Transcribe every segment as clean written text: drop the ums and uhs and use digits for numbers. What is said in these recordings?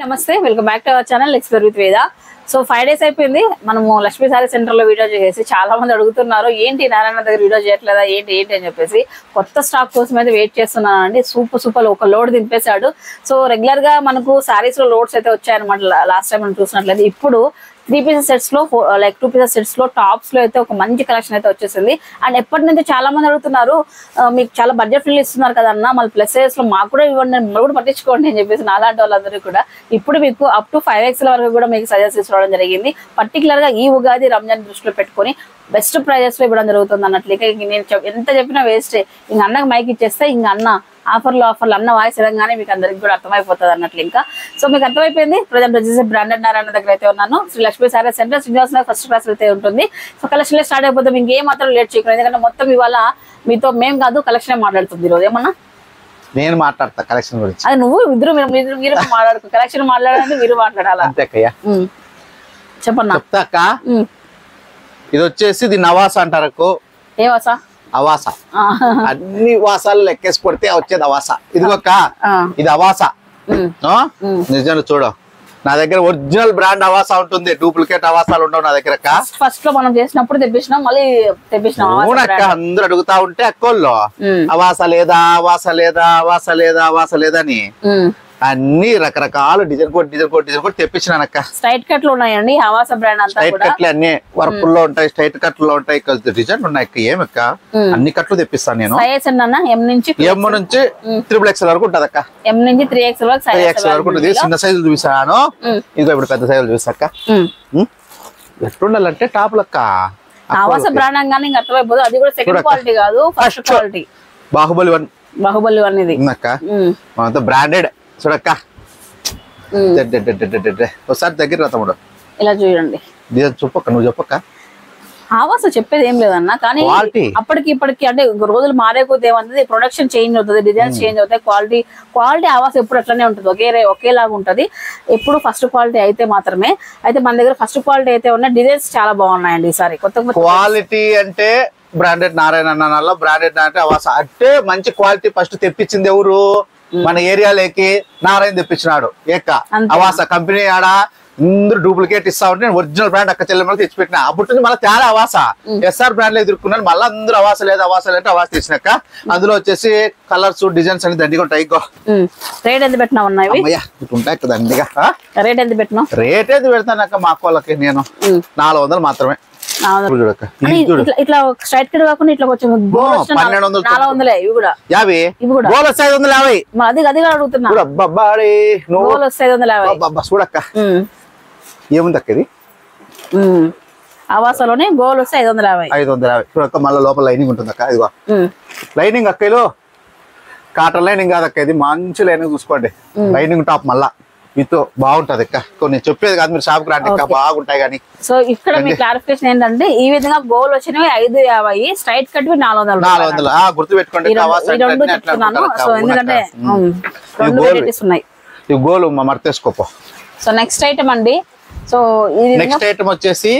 నమస్తే welcome back to our channel explore with వేద. So 5 days అయిపోయింది మనము లక్ష్మీ సారీ సెంటర్ లో వీడియో చేసి చాలా మంది అడుగుతున్నారు ఏంటి నారాయణ దగ్గర వీడియో చేయట్లేదా ఏంటి అని చెప్పేసి. కొత్త స్టాక్ కోసం అయితే వెయిట్ చేస్తున్నాను అండి. సూపర్ ఒక లోడ్ దింపేశాడు. సో రెగ్యులర్ గా మనకు సారీస్ లో లోడ్స్ అయితే వచ్చాయన్నమాట. లాస్ట్ టైం మనం చూసినట్లయితే ఇప్పుడు 3 pieces sets లో లైక్ 2 pieces sets లో టాప్స్ లో అయితే ఒక మంచి కలెక్షన్ అయితే వచ్చేసింది. అండ్ ఎప్పటి నుంచి చాలా మంది అడుగుతున్నారు మీకు చాలా బడ్జెట్ ఫ్రీల్ ఇస్తున్నారు కదన్నా మళ్ళీ ప్లస్ సైజ్ లో మాకు కూడా ఇవ్వండి మీరు కూడా పట్టించుకోండి అని చెప్పేసి నాలాంటి వాళ్ళందరూ కూడా ఇప్పుడు మీకు అప్ టు 5XL వరకు కూడా మీకు సజెస్ట్ చేసుకోవడం జరిగింది. పర్టికులర్ గా ఈ ఉగాది రంజాన్ దృష్టిలో పెట్టుకొని బెస్ట్ ప్రైజెస్ లో ఇవ్వడం జరుగుతుంది అన్నట్లు. ఇక నేను ఎంత చెప్పినా వేస్ట్. ఇంక అన్నకు మైక్ ఇచ్చేస్తే ఇంక అన్న ఆఫర్లు అన్న వాయిస్ ఎదగానే మీకు అందరికి కూడా అర్థమైపోతుంది అన్నట్లు. ఇంకా సో మీకు అర్థమైపోయింది. ప్రజెంట్ వచ్చేసి బ్రాండెడ్ నారాయణ దగ్గర అయితే ఉన్నాను. Sri Lakshmi saree centre Srinivas first class అయితే ఉంటుంది. సో కలెక్షన్ స్టార్ట్ అయిపోతే మీకు ఏ మాత్రం లేట్ చేయకుండా, ఎందుకంటే మొత్తం ఇవాళ మీతో మేము కాదు కలెక్షన్ మాట్లాడుతుంది ఈరోజు. ఏమన్నా నేను మాట్లాడతా కలెక్షన్ గురించి. అది నువ్వు మీరు మాట్లాడుకో, కలెక్షన్ మాట్లాడాలంటే మీరు మాట్లాడాలా. చెప్పన్నా చెప్తాక. ఇది వచ్చేసి ఇది నవాస అంటారు. ఏ వాసా? అవాస. అన్ని వాసాలు లెక్కేసి కొడితే వచ్చేది అవాస. ఇదిగొక్క ఇది అవాస. నిజంగా చూడు నా దగ్గర ఒరిజినల్ బ్రాండ్ అవాస ఉంటుంది. డూప్లికేట్ అవాసాలు ఉండవు నా దగ్గర. ఫస్ట్ లో మనం చేసినప్పుడు తెప్పించినాం, మళ్ళీ తెప్పించినాం. అందరూ అడుగుతా ఉంటే అక్కోళ్ళు అవాస లేదా అవాస లేదా అవాస లేదా అవాస లేదా అని అన్ని రకరకాల డిజైన్ కోట్ తెప్పించినానక్క. స్ట్రైట్ కట్లు ఉన్నాయండి హవాస బ్రాండ్ అంతా. స్ట్రైట్ కట్లు అన్ని వర్క్ లో ఉంటాయి, స్ట్రైట్ కట్లు ఉంటాయి, డిజైన్ ఉన్నాయి. ఏమక్క అన్ని కట్లు తెప్పిస్తాను నేను. ఎం నుంచి XXL వరకు ఉంటది అక్క. ఎం నుంచి 3XL వరకు ఉంటుంది. చిన్న సైజులు చూసాను, ఇదిగో ఇప్పుడు పెద్ద సైజులు చూసాక. ఎట్లుండాలంటే టాప్ లక్క హవాస బ్రాండ్ అనగానే ఇంకా అర్థమైపోతుంది. అది కూడా సెకండ్ క్వాలిటీ కాదు, ఫస్ట్ క్వాలిటీ. బాహుబలి 1 ఇది అక్క. బ్రాండెడ్ చూడక్క. ఒకసారి దగ్గర తమ్ముడు ఇలా చూడండి. చెప్పక్క, నువ్వు చెప్పక్క. హవాస చెప్పేది ఏం లేదన్నా, కానీ అప్పటికి ఇప్పటికి అంటే రోజులు మారే కొద్ది ఏమంటుంది, ప్రొడక్షన్ చేంజ్ అవుతుంది, డిజైన్స్ చేంజ్ అవుతాయి, క్వాలిటీ హవాస ఎప్పుడు అట్లనే ఉంటుంది, ఒకేలాగా ఉంటది ఎప్పుడు. ఫస్ట్ క్వాలిటీ అయితే మాత్రమే. అయితే మన దగ్గర ఫస్ట్ క్వాలిటీ అయితే ఉన్న డిజైన్స్ చాలా బాగున్నాయండి ఈసారి. కొత్త క్వాలిటీ అంటే బ్రాండెడ్ నారాయణ అన్న, బ్రాండెడ్ అంటే అవాస అంటే మంచి క్వాలిటీ ఫస్ట్ తెప్పించింది ఎవరు? మన ఏరియాలోకి నారాయణ తెప్పించినాడు. అవాస కంపెనీ ఆడ అందరూ డూప్లికేట్ ఇస్తా ఉంటే నేను ఒరిజినల్ బ్రాండ్ అక్క చెల్లెమ్మకి తెచ్చిపెట్టిన. అప్పుడు మళ్ళీ తేడా అవాస SR బ్రాండ్ లో ఎదుర్కొన్నాను. మళ్ళీ అందరూ అవాస లేదు అవాస తెచ్చినాక అందులో వచ్చేసి కలర్స్ డిజైన్స్ అని దండిగా ఉంటాయి. రేట్ ఎంత పెట్టినా ఉన్నాయి ఉంటాయి దండిగా. రేట్ ఎంత పెట్టినా? రేట్ ఏది పెడతానక్క మా వాళ్ళకి నేను 400 మాత్రమే. ఇట్లా స్ట్రైట్ కట్ కాకుండా ఇట్లా కొంచెం 400 ఇవి కూడా 550. అది కూడా అడుగుతున్నా. చూడక్క ఏముంది అక్క ఇది అవాసలోనే గోల్ వస్తే 550. మళ్ళీ లోపల లైనింగ్ ఉంటుంది అక్క. ఇదిగో లైనింగ్ అక్కలో కాటన్ లైనింగ్ కాదక్క, ఇది మంచి లైనింగ్ చూసుకోండి. లైనింగ్ టాప్ మళ్ళా మీతో బాగుంటది అక్క. కొన్ని చెప్పేది కాదు, మీరు షాప్ కి రండి బాగుంటాయి. కానీ సో ఇక్కడ మీ క్లారిఫికేషన్ ఏంటంటే ఈ విధంగా గోల్ వచ్చినవి 550, స్ట్రైట్ కట్ 400 గుర్తు పెట్టుకోండి. గోల్ మర్తేసుకోపో. సో నెక్స్ట్ ఐటమ్ అండి. సో నెక్స్ట్ ఐటమ్ వచ్చేసి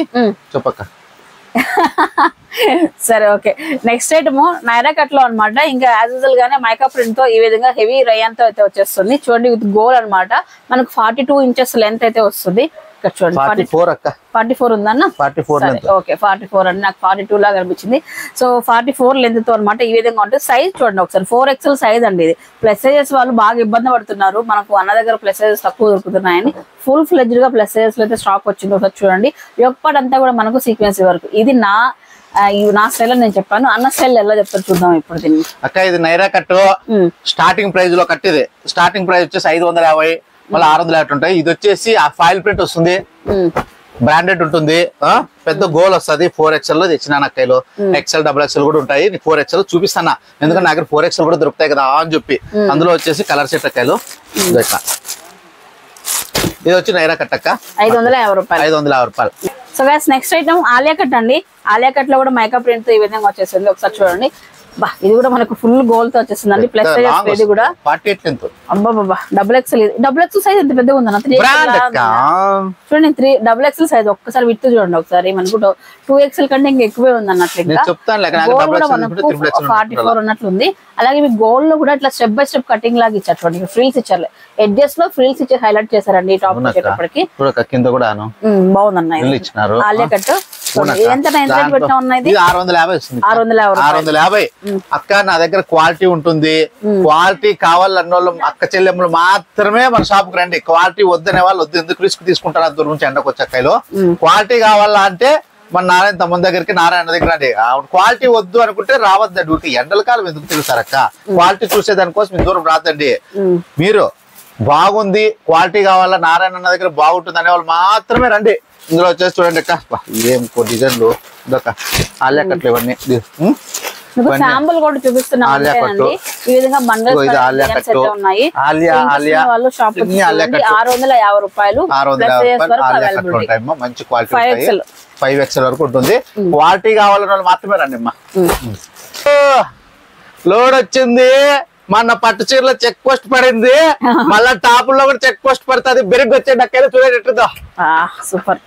చెప్పక్క. సరే okay. Next item Naira cut లో అనమాట. ఇంకా యాజ్ యూజువల్ గానే మైకా ప్రింట్ తో ఈ విధంగా హెవీ రయాన్ తో అయితే వచ్చేస్తుంది. చూడండి విత్ గోల్ అనమాట. మనకు 42 inches లెంత్ అయితే వస్తుంది. ఇక్కడ చూడండి 44 ఉందన్న. 44 అండి. నాకు 42 లాగా అనిపించింది. సో 44 లెంత్ తో అనమాట. ఈ విధంగా ఉంటుంది. సైజ్ చూడండి ఒకసారి 4XL సైజ్ అండి. ఇది ప్లస్ సైజెస్ వాళ్ళు బాగా ఇబ్బంది పడుతున్నారు. మనకు అన్న దగ్గర ప్లస్ సైజెస్ తక్కువ దొరుకుతున్నాయని ఫుల్ ఫ్లెడ్జ్డ్ గా ప్లస్ సైజెస్ లో అయితే స్టాక్ వచ్చింది. ఒకసారి చూడండి యొక్కపాటు అంతా కూడా మనకు సీక్వెన్స్ వరకు. ఇది నా స్టైల్ నేను చెప్పాను. అన్న స్టైల్ ఎలా చెప్తారు చూద్దాం ఇప్పుడు దీన్ని. అక్క ఇది నైరా కట్ స్టార్టింగ్ ప్రైస్ లో కట్టిది. స్టార్టింగ్ ప్రైస్ వచ్చేసి 550, మళ్ళీ 650 ఉంటాయి. ఇది వచ్చేసి ఆ ఫైల్ ప్రింట్ వస్తుంది, బ్రాండెడ్ ఉంటుంది, పెద్ద గోల్ వస్తుంది. 4XL లో తెచ్చినాను అక్కలో. XL XXL కూడా ఉంటాయి. 4XL చూపిస్తానా, ఎందుకంటే నా దగ్గర 4XL కూడా దొరుకుతాయి కదా అని చెప్పి. అందులో వచ్చేసి కలర్ సెట్ అక్కలు. ఇది వచ్చి నైరా కట్ అక్క 550 రూపాయలు. So guys next item Alia cut అండి. ఆలియా కట్ లో కూడా మైకా ప్రింట్ ఈ విధంగా వచ్చేసింది. ఒకసారి చూడండి బా ఇది కూడా మనకు ఫుల్ గోల్ తో వచ్చేస్తుందండి. ప్లస్ సైజ్ ఇది కూడా 48 లెంత్. అబ్బా double XL. Double XL size ఎంత పెద్దగా ఉందన్న. చూడండి డబుల్ ఎక్స్ఎల్ సైజ్ ఒక్కసారి విత్ చూడండి ఒకసారి. మనకు 2XL కంటే ఇంకా ఎక్కువే ఉంది అన్నట్లు. ఇంకా 44 ఉన్నట్లు ఉంది. అలాగే మీ గోల్డ్ లో కూడా ఇట్లా స్టెప్ బై స్టెప్ కటింగ్ లాగా ఇచ్చారు. చూడండి ఫ్రిల్స్ ఇచ్చారు, ఎడ్జెస్ లో ఫ్రిల్స్ ఇచ్చి హైలైట్ చేశారండి. టాప్ వచ్చేటప్పటికి కింద కూడా బాగుందన్న. ఆలియా కట్ ఎంత పెట్టినా ఉన్నాయి. 650 అక్క. నా దగ్గర క్వాలిటీ ఉంటుంది. క్వాలిటీ కావాలన్న వాళ్ళు అక్క చెల్లెమ్మలు మాత్రమే మన షాప్ కి రండి. క్వాలిటీ వద్దనే వాళ్ళు వద్దు, ఎందుకు రిస్క్ తీసుకుంటారు అంత దూరం నుంచి ఎండకు వచ్చాకాయలు. క్వాలిటీ కావాలా అంటే మన నారాయణ తమ్ముని దగ్గరికి, నారాయణ దగ్గర రండి. క్వాలిటీ వద్దు అనుకుంటే రావద్దండి. ఊరికి ఎండల కాలం ఎందుకు తెలుసారక్క? క్వాలిటీ చూసేదానికోసం మీ దూరం రాదండి. మీరు బాగుంది క్వాలిటీ కావాలా, నారాయణ అన్న దగ్గర బాగుంటుంది అనే వాళ్ళు మాత్రమే రండి. ఇందులో వచ్చేసి చూడండి అక్క, ఇదేం డిజైన్లు ఇదొక ఆలియా కట్లు ఇవన్నీ. శాంపుల్ కూడా చూపిస్తున్నాం. ఈ విధంగా బండల్స్ ఉన్నాయి. 650 రూపాయలు. మంచి క్వాలిటీ 5XL వరకు ఉంటుంది. క్వాలిటీ కావాలన్న వాళ్ళు మాత్రమే రండి అమ్మా. లోడ్ వచ్చింది. మన పట్టు చీరలో చెక్ పోస్ట్ పడింది. మళ్ళా టాపుల్లో కూడా చెక్ పోస్ట్ పడుతుంది. బెరిగ్ వచ్చే డక్కలు చూడేటట్టుదో. సూపర్.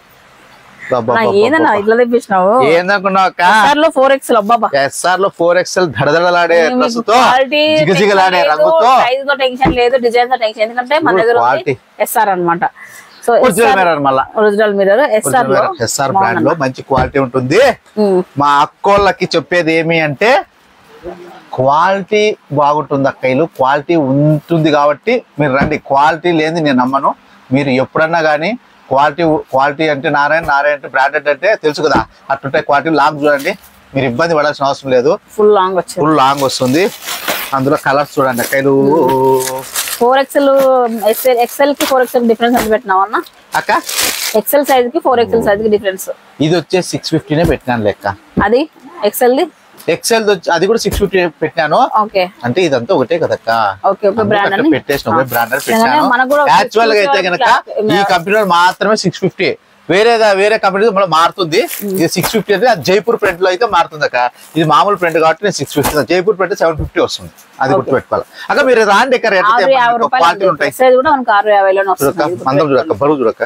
ఏదన్నా ఇట్లా తెప్పించినావు ఏందనుకున్నావు? 4XL లో 4XL దడదడలాడే జిగజిగలాడే రంగుతో. టెన్షన్ లేదు, డిజైన్ తో టెన్షన్. ఎందుకంటే మన దగ్గర SR అన్నమాట. So original mirror SR brand లో మంచి క్వాలిటీ ఉంటుంది. మా అక్కోళ్ళకి చెప్పేది ఏమి అంటే క్వాలిటీ బాగుంటుంది అక్కయ్యలు. క్వాలిటీ ఉంటుంది కాబట్టి మీరు రండి. క్వాలిటీ లేని నేను నమ్మను. మీరు ఎప్పుడన్నా కానీ క్వాలిటీ అంటే నారాయణ అంటే బ్రాండెడ్ అంటే తెలుసు కదా, అట్లుంటే క్వాలిటీ లాంగ్ చూడండి. మీరు ఇబ్బంది పడాల్సిన అవసరం లేదు. ఫుల్ లాంగ్ వస్తుంది. అందులో కలర్స్ చూడండి అక్కయ్యలు. 4XL XL కి 4XL డిఫరెన్స్ ఎంత పెట్టినావు అన్న? అక్క XL సైజ్ కి 4XL సైజ్ కి డిఫరెన్స్. ఇది వచ్చేసి 650 పెట్టినాను లెక్క. అది XL అది కూడా 650 పెట్టినాను. అంటే ఇదంతా ఒకటే కదక్క. పెట్టేసిన బ్రాండ్ పెట్టాను. యాక్చువల్ గా అయితే కనుక ఈ కంపెనీ మాత్రమే 650. వేరే కంపెనీ మళ్ళీ మారుతుంది. ఇది 650 అంటే అది జైపూర్ ప్రింట్ లో అయితే మారుతుంది అక్క. ఇది మామూలు ప్రింట్ కాబట్టి నేను 650. జైపూర్ ప్రింట్ 750 వస్తుంది. అది గుర్తుపెట్టుకోవాలి అక్క. మీరు రాండి ఇక్కడ క్వాలిటీ ఉంటాయి. అందరం చూడక్క, బరువు చూడక్క,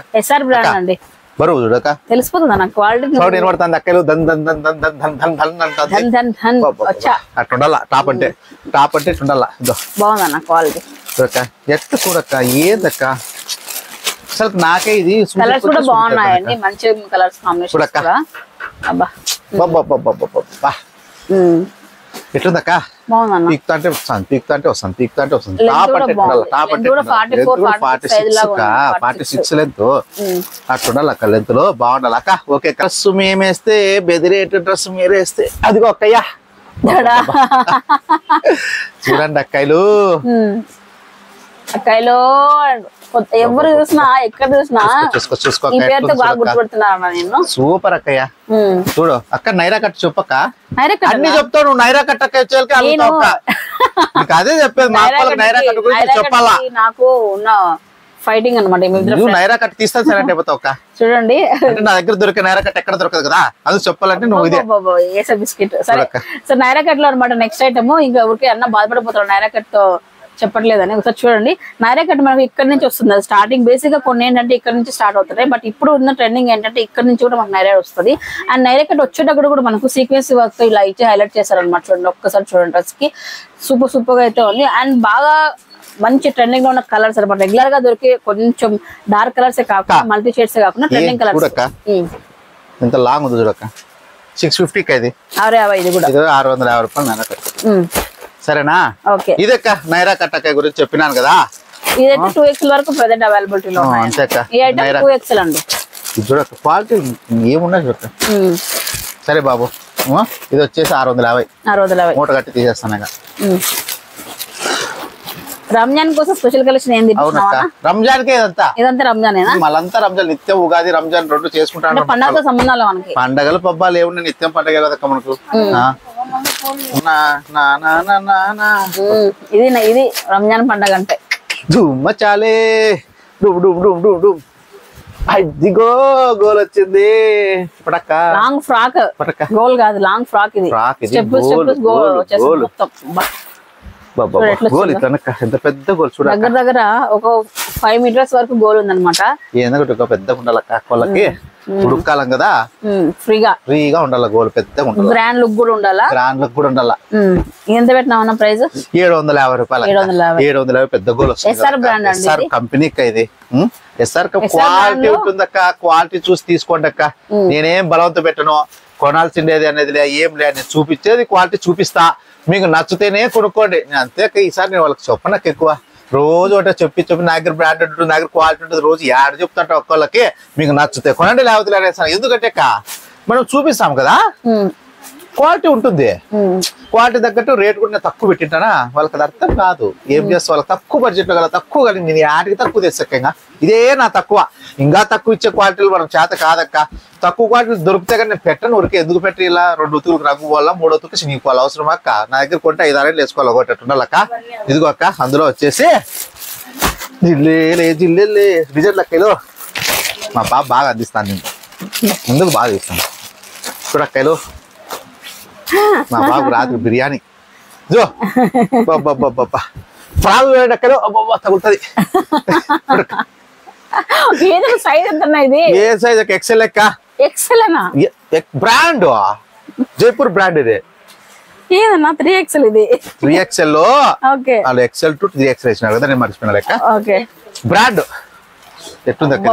బరువు చూడక తెలిసిపోతుంది నాకు క్వాలిటీ. వినబడుతుంది అక్కలు అట్టుండాల. టాప్ అంటే ఉండాల. బాగుందన్న క్వాలిటీ చూడక్క. ఎట్లా చూడక్క ఏందక్క అసలు నాకే ఇది. కలర్స్ కూడా బాగున్నాయండి, మంచి కలర్స్ కాంబినేషన్. చూడక్క ఎట్లుందక్క? పీక్తా అంటే వస్తాను. 46 లెంత్ అట్టుండాలి అక్క. లెంత్ లో బాగుండాలి అక్క. ఓకే, డ్రెస్ మేమేస్తే బెదిరేట డ్రెస్ మీరేస్తే అదిగో అక్కయ్యా. చూడండి అక్కయ్యలు ఎవరు చూసినా ఎక్కడ చూసినా సూపర్ అక్కయ్య. చూడు అక్క, నైరా కట్ చెప్పక్క. అన్ని చెప్తావు నువ్వు. నైరా కట్ అక్క అదే చెప్పేది. మా నైరా కట్ గురించి చెప్పాలా? నాకు ఉన్న ఫైటింగ్ అనమాట. నైరా కట్ తీస్తా సరే అయిపోతావు అక్క. చూడండి నా దగ్గర దొరికే నైరా కట్ ఎక్కడ దొరకదు కదా, అది చెప్పాలంటే నువ్వు ఇదే బిస్కెట్. సరే, సో నైరా కట్ లో అనమాట నెక్స్ట్ ఐటమ్. ఇంకా ఊరికే అన్న బాధపడిపోతాడు నైరా కట్ తో చెప్పట్లేదని. ఒకసారి చూడండి, నైరా కట్ మనకి ఇక్కడ నుంచి వస్తుంది. అది స్టార్టింగ్ బేసిక్ గా కొన్ని ఏంటంటే ఇక్కడ నుంచి స్టార్ట్ అవుతున్నాయి. బట్ ఇప్పుడు ఉన్న ట్రెండింగ్ ఏంటంటే ఇక్కడ నుంచి కూడా మనకు నైరా వస్తుంది. అండ్ నైరా కట్ వచ్చేటప్పుడు కూడా మనకు సీక్వెన్స్ వర్క్ ఇలా ఇచ్చి హైలైట్ చేశారనమాట. చూడండి ఒక్కసారి చూడండి, డ్రెస్ కి సూపర్ గా అయితే ఉంది. అండ్ బాగా మంచి ట్రెండింగ్ లో ఉన్న కలర్స్ అనమాట. రెగ్యులర్ గా దొరికే కొంచెం డార్క్ కలర్స్ కాకుండా మల్టీ షేడ్స్ కాకుండా ట్రెండింగ్ కలర్స్. ఎంత లాంగ్ ఉంది చూడక్క. 650 ఇది 650. ఇది కూడా 650 రూపాయలు నైరా కట్. సరేనా? ఓకే, ఇదక్క నైరా కట్టక గురించి చెప్పినాను కదా. ఇదైతే 2XL వరకు ప్రెజెంట్ అవైలబిలిటీలో ఉన్నాయి. ఈ ఐటమ్ 2XL అండి. ఇది చూడక్క, క్వాలిటీ ఏమున్నా చూడక్క. సరే బాబు, ఇది వచ్చేసి 650 మూట కట్టి తీసేస్తాను. రంజాన్ కోసం స్పెషల్ కలెక్షన్ ఏంది? రంజాన్ కే ఇదంతా రంజానేనా? మళ్ళంతా రంజాన్. నిత్యం ఉగాది రంజాన్ రెండు చేసుకుంటాను. పండుగ సంబంధాలు మనకి. పండగలు పబ్బాలు ఏమున్నాయి, నిత్యం పండగ కదక్క మనకు. ఇది రంజాన్ పండగ అంటే ధూమ్ చాలే. అదిగో గోల్ వచ్చింది. పడక్క లాంగ్ ఫ్రాక్, గోల్ కాదు లాంగ్ ఫ్రాక్ ఇది. స్టెప్ స్టెప్ గోల్ వచ్చేస్తుంది మొత్తం. గోల్ ఇట్లా ఎంత పెద్ద గోల్ చూడ. దగ్గర ఒక 5 meters వరకు గోల్ ఉందన్నమాట. ఏందొకటి పెద్ద ఉండాలక్క కోళ్ళకి ఉడుక్కాలం కదా, ఫ్రీగా ఉండాల. గోల్ పెద్దగా ఉండాలి. గ్రాండ్ లుక్ కూడా ఉండాలా. గ్రాండ్ లుక్ కూడా ఉండాలా. ఎంత పెట్టినామన్నా ప్రైస్? 750 రూపాయలు. 750 పెద్ద గోల్ వస్తుంది. ఎస్ఆర్ బ్రాండ్ అండి. ఎస్ఆర్ కంపెనీకి ఇది. SR quality ఉంటుందక్క. క్వాలిటీ చూసి తీసుకోండి అక్క. నేనేం బలవంతం పెట్టను, కొనాల్సిండేది అనేది ఏం లేదు. నేను చూపించేది క్వాలిటీ చూపిస్తా, మీకు నచ్చితేనే కొనుక్కోండి. నేను అంతే. ఈసారి నేను వాళ్ళకి చెప్పనక్క ఎక్కువ. రోజు ఒకటే చెప్పి నా దగ్గర బ్రాండెడ్ ఉంటుంది, నా దగ్గర క్వాలిటీ ఉంటుంది. రోజు యాడ్ చెప్తాంట ఒక్కళ్ళకి. మీకు నచ్చితే కొనండి, లేకపోతే లేదు. ఎందుకంటే మనం చూపిస్తాం కదా, క్వాలిటీ ఉంటుంది. క్వాలిటీ తగ్గట్టు రేట్ కూడా నేను తక్కువ పెట్టింటానా, వాళ్ళకి అది అర్థం కాదు. ఏం చేస్తా, వాళ్ళకి తక్కువ బడ్జెట్ కదా, తక్కువ కానీ నేను యాడికి తక్కువ తెచ్చాక ఇదే నా తక్కువ. ఇంకా తక్కువ ఇచ్చే క్వాలిటీలు మనం చేత కాదక్క. తక్కువ క్వాలిటీలు దొరికితే కానీ నేను పెట్టను. ఊరికి ఎందుకు పెట్టి ఇలా 2 ఉతుకులకు రంగు పోవాలా, 3 ఉతుకు చినిగిపోవాలి. అవసరం అక్క. నా దగ్గర కొంటే 5 6 వేసుకోవాలి. ఒకటి ఉండాలక్క. ఇదిగో అక్క, అందులో వచ్చేసి జిల్లే డిజైన్ లెక్కలు మా బాబు బాగా అందిస్తాను. నేను ముందుకు బాగా తీస్తాను చూడక్కలు. మా బాబు రాత్రి బిర్యానీ జో ఫ్రాగు వేడక్కలు తగులుతుంది. ఏ సైజ్ అక్క? ఎక్సెల్ లెక్క. బ్రాండ్ జైపూర్ బ్రాండ్ ఇది. 3XL ఇది. 3XL లో వాళ్ళు XL to 3XL వేసినారు కదా, నేను మర్చిపోయిన లెక్క. బ్రాండ్ ఎట్టుంది అక్క?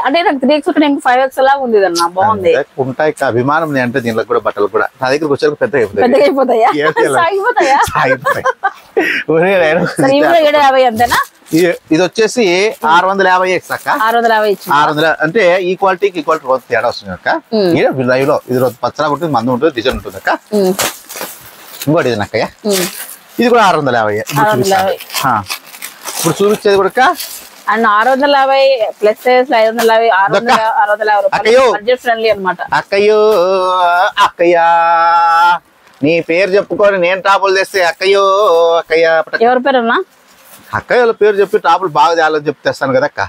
అంటే నాకు 3XL 5XL లాగా ఉంది అన్న. బాగుంది. ఉంటాయి అభిమానం అంటే దీనిలో కూడా. బట్టలు కూడా నా దగ్గరకు వచ్చాక పెద్దగా అయిపోతాయా? ఇది వచ్చేసి 650 అక్క. 650 అంటే ఈ క్వాలిటీకి ఈ క్వాలిటీ తేడా వస్తుంది అక్క. లైవ్ లో ఇది పచ్చగా ఉంటుంది, మందు ఉంటుంది, డిజైన్ ఉంటుంది అక్క. ఇంకోటి ఇది అక్కయ్య, ఇది కూడా 650. ఇప్పుడు చూపించేది కూడా అండ్ 650 ప్లస్ 550 650 బడ్జెట్ ఫ్రెండ్లీ అన్నమాట. అక్కయ్యో అక్కయ్యా నీ పేరు చెప్పుకొని నేను టాపులు తెస్తే అక్కయ్యో అక్కయ్య. ఎవరి పేరు అన్నా? అక్కయ్య పేరు చెప్పి టాపులు బాగా చేయాలని చెప్పి తెస్తాను కదా అక్క.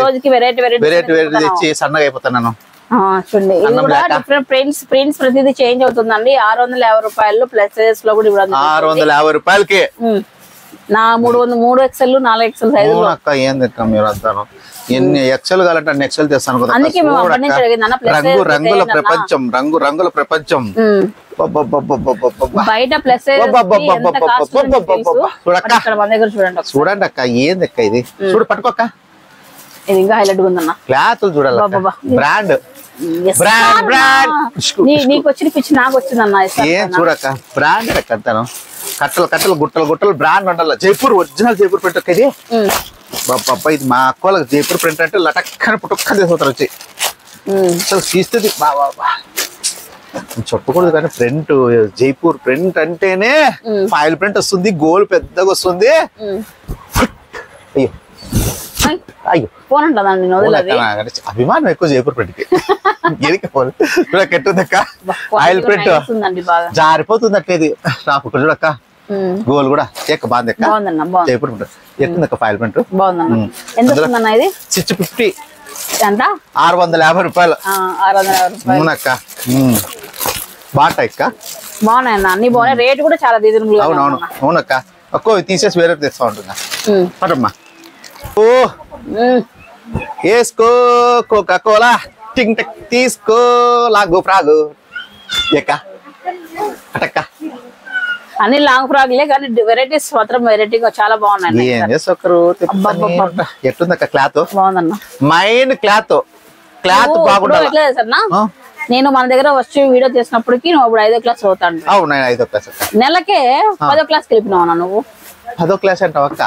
రోజుకి వెరైటీ తెచ్చి సన్నగా అయిపోతాను. చూడండి, ఇది కూడా డిఫరెంట్ ప్రింట్స్ ప్రతిదీ చేంజ్ అవుతుందండి. 650 రూపాయలు ప్లస్ లో కూడా 650 రూపాయలకి నా 3XL 4XL సైజు అక్క. ఏం తింటాం మీరు అంటాను. ఎన్ని ఎక్సెల్ కావాలంటే అన్ని ఎక్సెల్ తెస్తాను కదా. రంగుల ప్రపంచం, రంగుల ప్రపంచం. బయట ప్లస్ చూడండి అక్క. ఏంది అక్క ఇది? చూడు పట్టుకోక్క. ఇది ఇంకా హైలైట్ ఉందన్న. క్లాతులు చూడాలి. బ్రాండ్ నీకు వచ్చిన పిచ్చి నాకు వచ్చిందన్న. ఏం చూడక్క, బ్రాండ్ అక్క అంటాను. కట్టలు గుట్టలు బ్రాండ్ ఉండాలి. జైపూర్ ఒరిజినల్ జైపూర్ ప్రింట్ అక్క ఇది. బాబా ఇది మా అక్క వాళ్ళకి జైపూర్ ప్రింట్ అంటే లటక్కని పుట్టుక్క తీసుకుంటారు వచ్చి. అసలు తీస్తుంది చెప్పకూడదు కానీ ప్రింట్, జైపూర్ ప్రింట్ అంటేనే ఫైల్ ప్రింట్ వస్తుంది, గోల్ పెద్దగా వస్తుంది. అయ్యో అయ్యో అభిమానం ఎక్కువ జైపూర్ ప్రింట్ కి. ఎట్టుందక్క ఆయిల్ ప్రింట్ జారిపోతుంది అక్క. ఇది రాపు చూడక్క. గోల్ కూడా ఎక్క బాగుంది అక్క. జైపూర్ ప్రింట్ ఎట్టుందక్క ఫైల్ ప్రింట్. 650. 650 రూపాయలు. అవునక్క. బాటా అక్క. బాగున్నాయన్న, అన్ని బాగున్నాయి. రేట్ కూడా చాలా రీజనబుల్. అవునవును అవునక్క. ఒక్కో తీసేసి వేరే తెస్తా ఉంటుందా పటమ్మా. ఓ వేసుకో కోకా కోలా టింగ్ టక్ తీసుకో లాగు ఫ్రాగు ఎక్క అటక్క. అన్ని లాంగ్ ఫ్రాక్లే కానీ వెరైటీస్ మాత్రం వెరైటీగా చాలా బాగున్నాయి. ఏం చేస్తారు ఎట్లుందక్క క్లాత్? బాగుందన్న. మైండ్ క్లాత్ బాగుండాలి. నేను మన దగ్గర వచ్చి వీడియో చేసినప్పటికి నువ్వు ఇప్పుడు 5వ క్లాస్ చదువుతాను. అవును 5వ క్లాస్. నెలకే 10వ క్లాస్ వెళ్ళిపోయినావు నువ్వు. 10వ క్లాస్ అంటావు అక్క?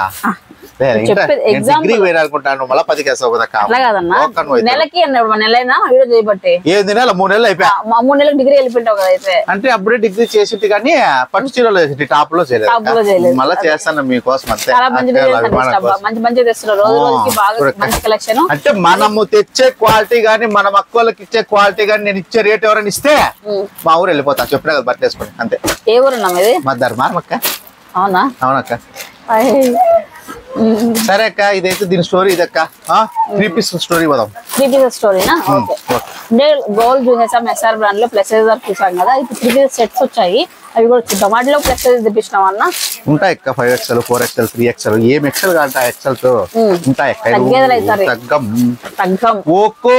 డిగ్రీ వేయాలనుకుంటాను. మళ్ళీ 10 క్లాస్ అట్లా కాదన్నా, నెలకి నెలైనా వీడియో చేయబట్టి. 3 నెలలు అయిపోయా. 3 నెలలకు డిగ్రీ వెళ్ళిపోయింటావు కదా. అయితే అంటే అప్పుడే డిగ్రీ చేసింది కానీ పట్టు చీరలో చేసింది, టాప్ లో చేయలేదు. మళ్ళీ చేస్తాను మీకోసం అంతే. చాలా మంచి తెస్తున్నారు. రోజు రోజుకి బాగా మంచి కలెక్షన్. అంటే మనము తెచ్చే క్వాలిటీ గానీ మన మక్కువలకు ఇచ్చే క్వాలిటీ గానీ నేను ఇచ్చే రేట్ ఎవరైనా ఇస్తే మా ఊరు వెళ్ళిపోతా. చెప్పినా కదా బట్టలు వేసుకోండి అంతే. ఏ ఊరు అన్నా ఇది? మా ధర్మారం అక్క. అవునా? అవునక్క. సరే అక్క, ఇదైతే దీని స్టోరీ ఇదక్క. 3 పీస్ స్టోరీ పోదాం. 3 పీసెస్ స్టోరీనా? ఓకే. అంటే గోల్డ్ చూసేసాం ఎస్ఆర్ బ్రాండ్ లో ప్లస్ చూసాం కదా, ఇప్పుడు 3 పీసెస్ సెట్స్ వచ్చాయి, అవి కూడా చూద్దాం. వాటిలో ప్లస్ తెప్పించినాం అన్న ఉంటాయి అక్క. 5XL 4XL 3XL ఏం ఎక్సెల్ కాంట ఎక్సెల్ తో ఉంటాయి అక్క. ఓకో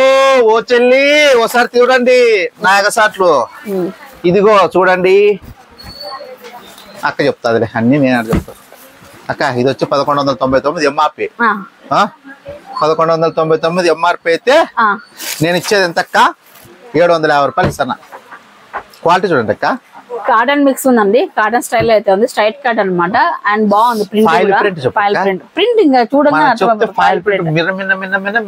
ఓ చెల్లి ఓసారి చూడండి నాగసాట్లు. ఇదిగో చూడండి అక్క చెప్తాదిలే అన్ని, నేను చెప్తా అక్క. ఇది వచ్చి 1199 ఎంఆర్పి. 1199 ఎంఆర్పి అయితే నేను ఇచ్చేది ఎంత అక్క? 750 రూపాయలు ఇస్తాను. క్వాలిటీ చూడండి అక్క. కాటన్ మిక్స్ ఉందండి, కాటన్ స్టైల్ అయితే ఉంది, స్ట్రైట్ కట్ అన్నమాట. అండ్ బాగుంది ప్రింట్ ఇంకా చూడండి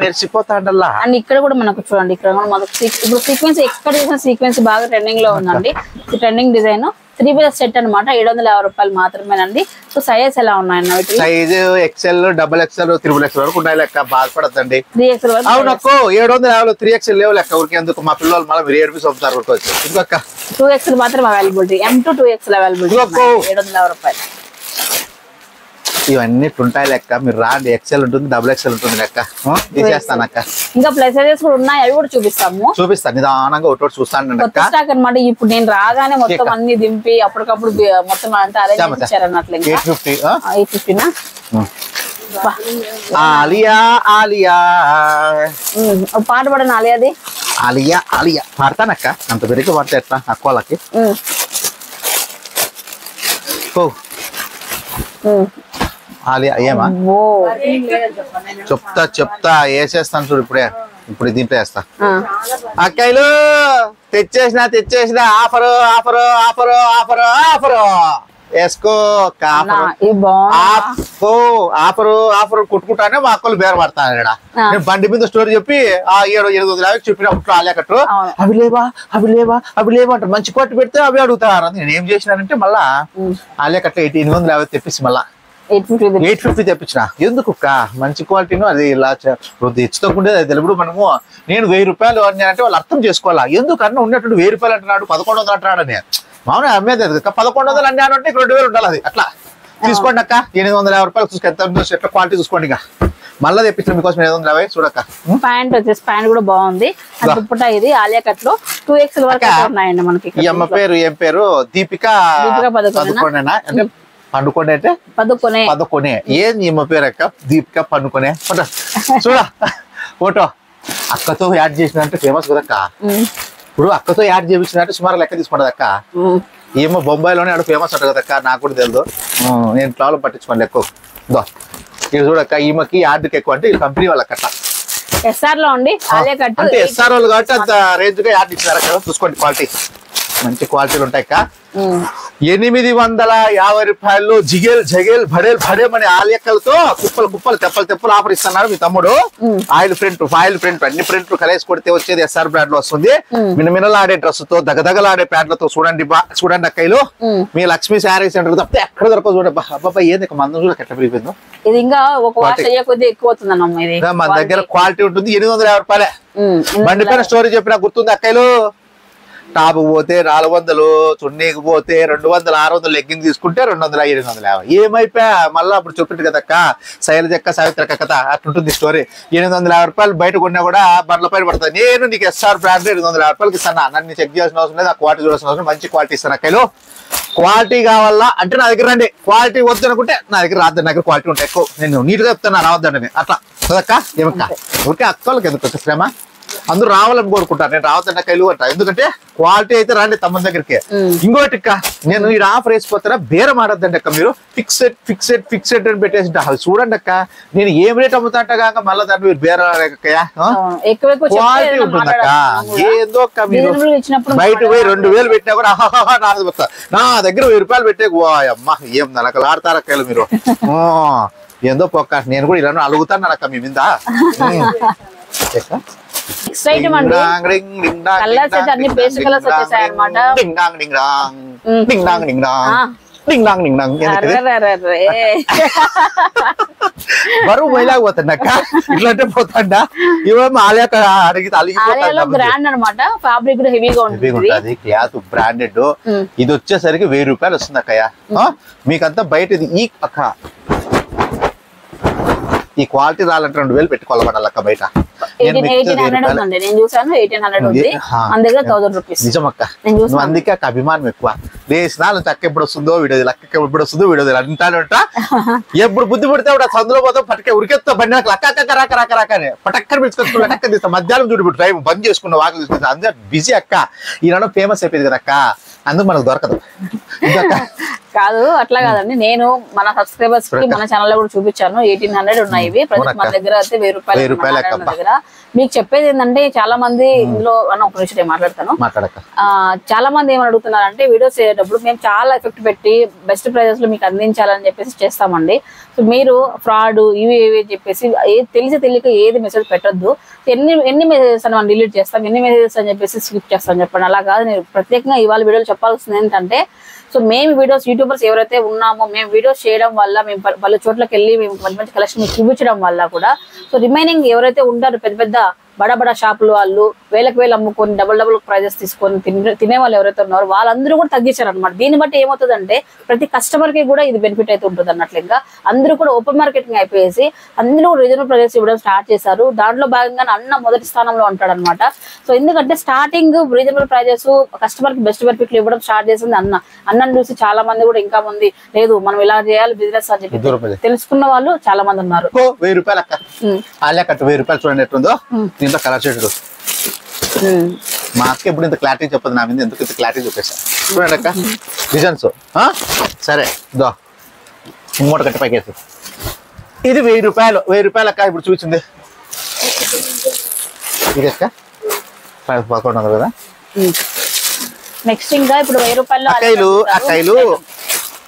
మెరిసిపోతాడల్లా. అండ్ ఇక్కడ కూడా మనకు చూడండి, ఇక్కడ మనకు ఇప్పుడు సీక్వెన్స్ ఎక్కడ చేసిన సీక్వెన్స్ బాగా ట్రెండింగ్ లో ఉందండి. ట్రెండింగ్ డిజైన్ 3 పీసెస్ సెట్ అనమాట, 750 రూపాయలు మాత్రమేనండి. సో సైజెస్ ఎలా ఉన్నాయన్న? సైజు XL, XXL, XXL వరకు ఉన్నాయి లెక్క, బాధపడద్దండి. 3XL వరకు అవునక్కో 750 3XL లేవు లెక్క. ఊరికి ఎందుకు మా పిల్లలు మళ్ళీ మీరు 7 పీస్ అవుతారు. ఇంకొక 2XL మాత్రం availability, M to 2XL availability, 750 రూపాయలు. ఇవన్నీ ఉంటాయి లెక్క, మీరు రాండి. XL ఉంటుంది, XXL ఉంటుంది లెక్క, తీసేస్తాను అక్క. ఇంకా ప్లస్ సైజెస్ కూడా ఉన్నాయి, అవి కూడా చూపిస్తాను నిదానంగా ఒకటి చూస్తాను. కొత్త స్టాక్ అనమాట. ఇప్పుడు నేను రాగానే మొత్తం అన్ని దింపి అప్పటికప్పుడు మొత్తం అంతా అరేంజ్ చేశారు అన్నట్లు. 850 ఆలియా ఆలియా పాట పడను ఆలియాది. ఆలియా ఆలియా పాడతానక్క, అంత పెరిగి పడితే ఎట్లా అక్క వాళ్ళకి. ఆలియా ఏమా చెప్తా వేసేస్తాను చూడు. ఇప్పుడు దీంట్లో వేస్తా. అక్కాయిలు తెచ్చేసిన offer offer offer offer offer వేసుకో. ఆఫర్ ఆఫర్ కొట్టుకుంటానే మా అక్కలు బేర పడతాను ఇక్కడ. నేను బండి మీద స్టోరీ చెప్పి 750 చెప్పినప్పుడు ఆలేకట్టు అవి లేవా అంటారు. మంచి కొట్టు పెడితే అవి అడుగుతారు. నేను ఏం చేసినానంటే మళ్ళా ఆలేకట్టు 850 తెప్పిసి మళ్ళా 850 తెప్పించిన. ఎందుకు మంచి క్వాలిటీను అది ఇలా తెచ్చుకోకుండా తెలుపుడు. మనము నేను 1000 రూపాయలు అన్నానంటే వాళ్ళు అర్థం చేసుకోవాలా. ఎందుకన్నా ఉన్నట్టు 1000 రూపాయలు అంటున్నాడు, 1100 అంటున్నాడు అని. మామూలు అమ్మేది 1100 అన్నాను అంటే 2000 ఉండాలి. అది అట్లా తీసుకోండి అక్క. 850 రూపాయలు చూసుకుంటే ఎట్లా క్వాలిటీ చూసుకోండి. ఇక మళ్ళీ తెప్పించిన మీకోసం 750 చూడక్క. ప్యాంట్ వచ్చేసి ప్యాంట్ కూడా బాగుంది. దుప్పట ఇది ఆలియా కట్ లో 2XL వరకు ఉన్నాయండి మనకి. ఈ అమ్మ పేరు ఏం పేరు? దీపిక పదుకొనేనా? అంటే పండుకొనే అంటే పదుకొనే. ఏం ఈమె పేరు అక్క? దీపిక పండుకొనే. చూడ ఫోటో అక్కతో యాడ్ చేసినంటే ఫేమస్ కదక్క. ఇప్పుడు అక్కతో యాడ్ చేయించినట్టు సుమారు లెక్క తీసుకుంటది అక్క. ఏమో బొంబాయిలోనే ఆడ ఫేమస్ ఉంటుంది కదక్క, నాకు కూడా తెలియదు. నేను ప్రాబ్లం పట్టించుకోండి ఎక్కువ. ఇది చూడక్క, ఈమెకి యాడ్కి ఎక్కువ అంటే కంపెనీ వాళ్ళ కట్ట ఎస్ఆర్ లో ఉండి అంటే ఎస్ఆర్ వాళ్ళు కాబట్టి అంత రేంజ్ గా యాడ్ ఇచ్చినారు అక్క. చూసుకోండి క్వాలిటీ, మంచి క్వాలిటీలు ఉంటాయి అక్క. 850 రూపాయలు జిగేల్ భడేమని ఆలెక్కలతో కుప్పలు తెప్పలు ఆఫర్ ఇస్తున్నాడు మీ తమ్ముడు. ఆయిల్ ప్రింట్ ఫాయిల్ ప్రింట్ అన్ని ప్రింట్లు కలిసి కొడితే వచ్చేది ఎస్ఆర్ బ్రాండ్ లో వస్తుంది. మినమినలాడే డ్రెస్ తో దగదగలాడే ప్యాంట్లతో చూడండి అక్కలు. మీ లక్ష్మీ శారీ సెంటర్ తప్పితే ఎక్కడ దొరకదు. చూడండి అబ్బాబా ఏంది మందం చూడ ఎట్లా పెరిగిపోయిందో. ఇది ఇంకా ఒక వాష్ అయ్యే కొద్ది ఎక్కువ అవుతుంది. మన దగ్గర క్వాలిటీ ఉంటుంది. 850 రూపాయలే. బండి పైన స్టోరీ చెప్పినా గుర్తుంది అక్కలు. టాప్ పోతే 400, చున్నీకి పోతే 200, 600 లెగ్గింగ్ తీసుకుంటే 200, 850. ఏమైపోయా మళ్ళీ అప్పుడు చెప్పినట్టు కదక్క శైలజక్క సావిత్రక కథ అట్లుంటుంది స్టోరీ. 850 రూపాయలు బయట కొన్నా కూడా బండ్ల పైన పడుతుంది. నేను నీకు ఎస్ఆర్ బ్రాండ్ 850 రూపాయలకి ఇస్తాను. నన్ను చెక్ చేయాల్సిన అవసరం లేదు, ఆ క్వాలిటీ చూడాల్సిన అవసరం. మంచి క్వాలిటీ ఇస్తాను అక్కలు. క్వాలిటీ కావాలా అంటే నా దగ్గర రండి. క్వాలిటీ వద్దు అనుకుంటే నా దగ్గర రాద్దండి. నా దగ్గర క్వాలిటీ ఉంటాయి ఎక్కువ. నేను నీట్గా చెప్తాను, రావద్దండి అట్లా కదక్క. ఏమక్క ఊరికే అక్కలకి ఎందుకు వచ్చే శ్రమ? అందరూ రావాలని కోరుకుంటారు. నేను రావద్దన్న కైలు అంట. ఎందుకంటే క్వాలిటీ అయితే రండి తమ్ముని దగ్గరికి. ఇంకోటి నేను ఈ ఆఫర్ వేసిపోతారా బేరం ఆడద్దండి అక్క. మీరు ఫిక్సెడ్ అని పెట్టేసి చూడండి అక్క. నేను ఏం రేట్ అమ్ముతాంట కాక మళ్ళీ దాన్ని మీరు బేరం ఆడక్కయ్యా. క్వాలిటీ ఉంటుందక్క. ఏందో అక్క మీరు బయట పోయి 2000 పెట్టినా కూడా నాది వస్తా. నా దగ్గర 1000 రూపాయలు పెట్టే అమ్మా ఏం నలకలు ఆడతారక్కలు మీరు. ఏందో పొక్క. నేను కూడా ఇలా అడుగుతాను అక్క మీ మీద. బరువు మైలాగా పోతాండక్క. ఇట్లాంటే పోతాండా. ఇవేమో ఆలియా అడిగితే బ్రాండ్ అనమాట. ఫ్యాబ్రిక్ కూడా హెవీగా ఉంటుంది. Cloth branded. ఇది వచ్చేసరికి 1000 రూపాయలు వస్తుంది అక్కయ్య. మీకంతా బయట ఈ అక్క ఈ క్వాలిటీ రావాలంటే 2000 పెట్టి కొలబడాలక్క బయట. 1800 ఉందండి, నేను చూసాను 1800 ఉంది, మన దగ్గర 1000 రూపీస్. నిజమక్క, నువ్వు అందుకే అభిమానం ఎక్కువ. వేసినాలు చక్క ఎప్పుడు వస్తుందో వీడియో, లక్క ఎప్పుడు వస్తుందో వీడియో అంటాను అంట. ఎప్పుడు బుద్ధి పడితే అప్పుడు సందులో పోతాం, పట్టుకే ఉరికెత్తా బండి నాకు లక్క రాక రాక రాక అని పటక్కన పిలుచుకొని టక్క తీస్తాం. మధ్యాహ్నం చూడు డ్రైవ్ బంద్ చేసుకున్న వాకిలు తీసుకుంటా, అందరూ బిజీ అక్క. ఈనాడు ఫేమస్ అయిపోయింది కదా అక్క, అందుకు మనకు దొరకదు. కాదు అట్లా కాదండి, నేను మన సబ్స్క్రైబర్స్ కి మన ఛానల్ లో కూడా చూపించాను. 1800 ఉన్నాయి ఇవి. ప్రజెంట్ మన దగ్గర అయితే 1000 రూపాయలు దగ్గర. మీకు చెప్పేది ఏంటంటే, చాలా మంది ఇందులో ఒక నిమిషం నేను మాట్లాడతాను. చాలా మంది ఏమని అడుగుతున్నారు అంటే, వీడియోస్ చేసేటప్పుడు మేము చాలా ఎఫెక్ట్ పెట్టి బెస్ట్ ప్రైజెస్ లో మీకు అందించాలని చెప్పేసి చేస్తామండి. సో మీరు ఫ్రాడ్ ఇవి చెప్పేసి తెలియక ఏది మెసేజ్ పెట్టొద్దు. ఎన్ని మెసేజెస్ అని మనం డిలీట్ చేస్తాం, ఎన్ని మెసేజెస్ అని చెప్పేసి స్కిప్ చేస్తాం చెప్పండి. అలా కాదు, నేను ప్రత్యేకంగా ఇవాళ వీడియోలు చెప్పాల్సింది ఏంటంటే, సో మేము వీడియోస్ యూట్యూబర్స్ ఎవరైతే ఉన్నామో, మేము వీడియోస్ చేయడం వల్ల, మేము పలు చోట్లకి వెళ్ళి మేము మంచి మంచి కలెక్షన్ చూపించడం వల్ల కూడా, సో రిమైనింగ్ ఎవరైతే ఉంటారో పెద్ద పెద్ద బడా షాపులు వాళ్ళు వేలకు వేలు అమ్ముకొని డబుల్ ప్రైజెస్ తీసుకొని తినే వాళ్ళు ఎవరైతే ఉన్నారో వాళ్ళందరూ కూడా తగ్గించారు అనమాట. దీన్ని బట్టి ఏమవుతుందంటే, ప్రతి కస్టమర్ కి కూడా ఇది బెనిఫిట్ అయితే ఉంటుంది అన్నట్లు. ఇంకా అందరూ కూడా ఓపెన్ మార్కెటింగ్ అయిపోయేసి అందరూ రీజనబుల్ ప్రైజెస్ ఇవ్వడం స్టార్ట్ చేశారు. దాంట్లో భాగంగా అన్న మొదటి స్థానంలో ఉంటాడు అనమాట. సో ఎందుకంటే స్టార్టింగ్ రీజనబుల్ ప్రైజెస్ కస్టమర్ కి బెస్ట్ బెనిఫిట్లు ఇవ్వడం స్టార్ట్ చేసింది అన్నను చూసి చాలా మంది కూడా ఇంకా మంది లేదు మనం ఇలా చేయాలి బిజినెస్ అని చెప్పి తెలుసుకున్న వాళ్ళు చాలా మంది ఉన్నారు. 1000 రూపాయలు అక్క, ఆలియా కట్ 1000 రూపాయలు చూడండి ఎట్లుందో. దీంట్లో కలర్ షేడ్ మా అక్క ఎప్పుడు ఇంత క్లారిటీ చెప్పదు నా మీద, ఎందుకు ఇంత క్లారిటీ చూపేసా చూడండి అక్క డిజైన్స్. సరే దో మూట కట్టి పైకేసి ఇది 1000 రూపాయలు. 1000 రూపాయలు అక్క ఇప్పుడు చూపించింది. ఇది అక్క 1100 కదా. నెక్స్ట్ ఇంకా ఇప్పుడు 1000 రూపాయలు అక్కాయిలు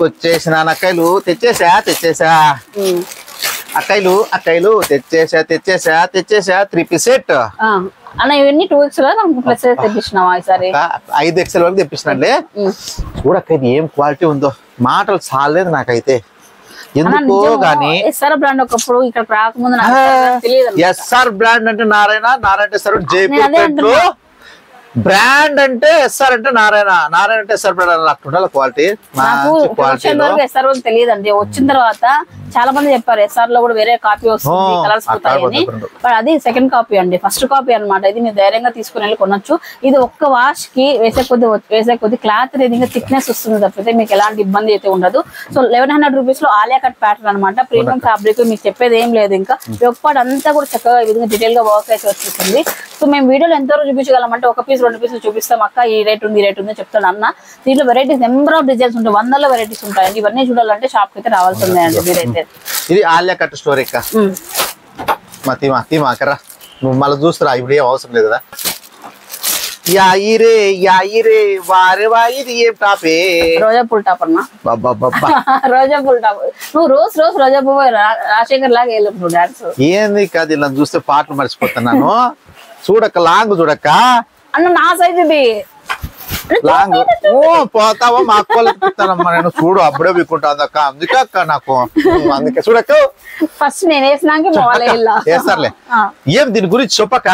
వచ్చేసిన అక్కాయిలు తెచ్చేసా అక్కాయిలు తెచ్చేసా 3 పీస్ సెట్ అన్న. ఇవన్నీ 2X లో మనకు ప్లస్ తెప్పించినావా ఈసారి? 5XL వరకు తెప్పించినండి. చూడక్క ఇది ఏం క్వాలిటీ ఉందో, మాటలు చాలేదు నాకైతే. ఎందుకో గానీ ఎస్ఆర్ బ్రాండ్ ఒకప్పుడు ఇక్కడ రాకముందు తెలియదు. ఎస్ఆర్ బ్రాండ్ అంటే నారాయణ అంటే సార్ జైపూర్ బ్రాండ్ అంటే ఎస్ఆర్ అంటే నారాయణ అంటే ఎస్ఆర్ బ్రాండ్ అట్లా క్వాలిటీ. ఎస్ఆర్ తెలియదండి, వచ్చిన తర్వాత చాలా మంది చెప్పారు ఎస్ఆర్ లో కూడా వేరే కాపీ వస్తుంది కలర్స్ పోతాయని. బట్ అది సెకండ్ కాపీ అండి, ఫస్ట్ కాపీ అనమాట. ఇది మీరు ధైర్యంగా తీసుకుని వెళ్ళి కొనొచ్చు. ఇది ఒక్క వాష్ కి వేసే కొద్ది క్లాత్ అనేది థిక్నెస్ వస్తుంది తప్పితే మీకు ఎలాంటి ఇబ్బంది అయితే ఉండదు. సో 1100 రూపీస్ లో ఆలియా కట్ ప్యాటర్న్ అనమాట, ప్రీమియం ఫ్యాబ్రిక్. మీకు చెప్పేది ఏం లేదు, ఇంకా ఒక పార్ట్ అంతా కూడా చక్కగా ఈ విధంగా డీటెయిల్ గా వర్క్ అయితే వచ్చేస్తుంది. సో మేము వీడియోలో ఎంతవరకు చూపించగలమంటే, 1 పీస్ 2 పీసులు చూపిస్తాం అక్క, ఈ రేట్ ఉంది చెప్తాను అన్న. దీంట్లో వెరైటీస్ నెంబర్ ఆఫ్ డిజైన్స్ ఉంటాయి, 100 వెరైటీస్ ఉంటాయండి. ఇవన్నీ చూడాలంటే షాప్ కి అయితే రావాల్సిందే అండి మీరైతే. ఇది ఆలియా కట్ స్టోరీ అక్క. మా కర్రా నువ్వు మళ్ళీ చూస్తురా, ఇప్పుడు ఏం అవసరం లేదు కదా. యాయిరే వారే ఇది ఏం టాపే, రోజా పూల్ టాప్ అన్నా. రోజా పూల్ టాప్. నువ్వు రోజు రోజా పువ్వు రాజశేఖర్ లాగా వెళ్ళి డాన్స్ ఏంది కాదు, ఇలా చూస్తే పాటలు మర్చిపోతున్నాను. చూడక్క లాంగ్ చూడక్క అన్న, నా సైజ్ ఇది లాంగ్. పోతావా మా అక్కలమ్మా, నేను చూడు అప్పుడే బిక్కుంటాను అక్క, అందుకే అక్క నాకు. అందుకే చూడక్క ఫస్ట్ నేను వేసినాక వేస్తారులే. ఏం దీని గురించి చెప్పక్క,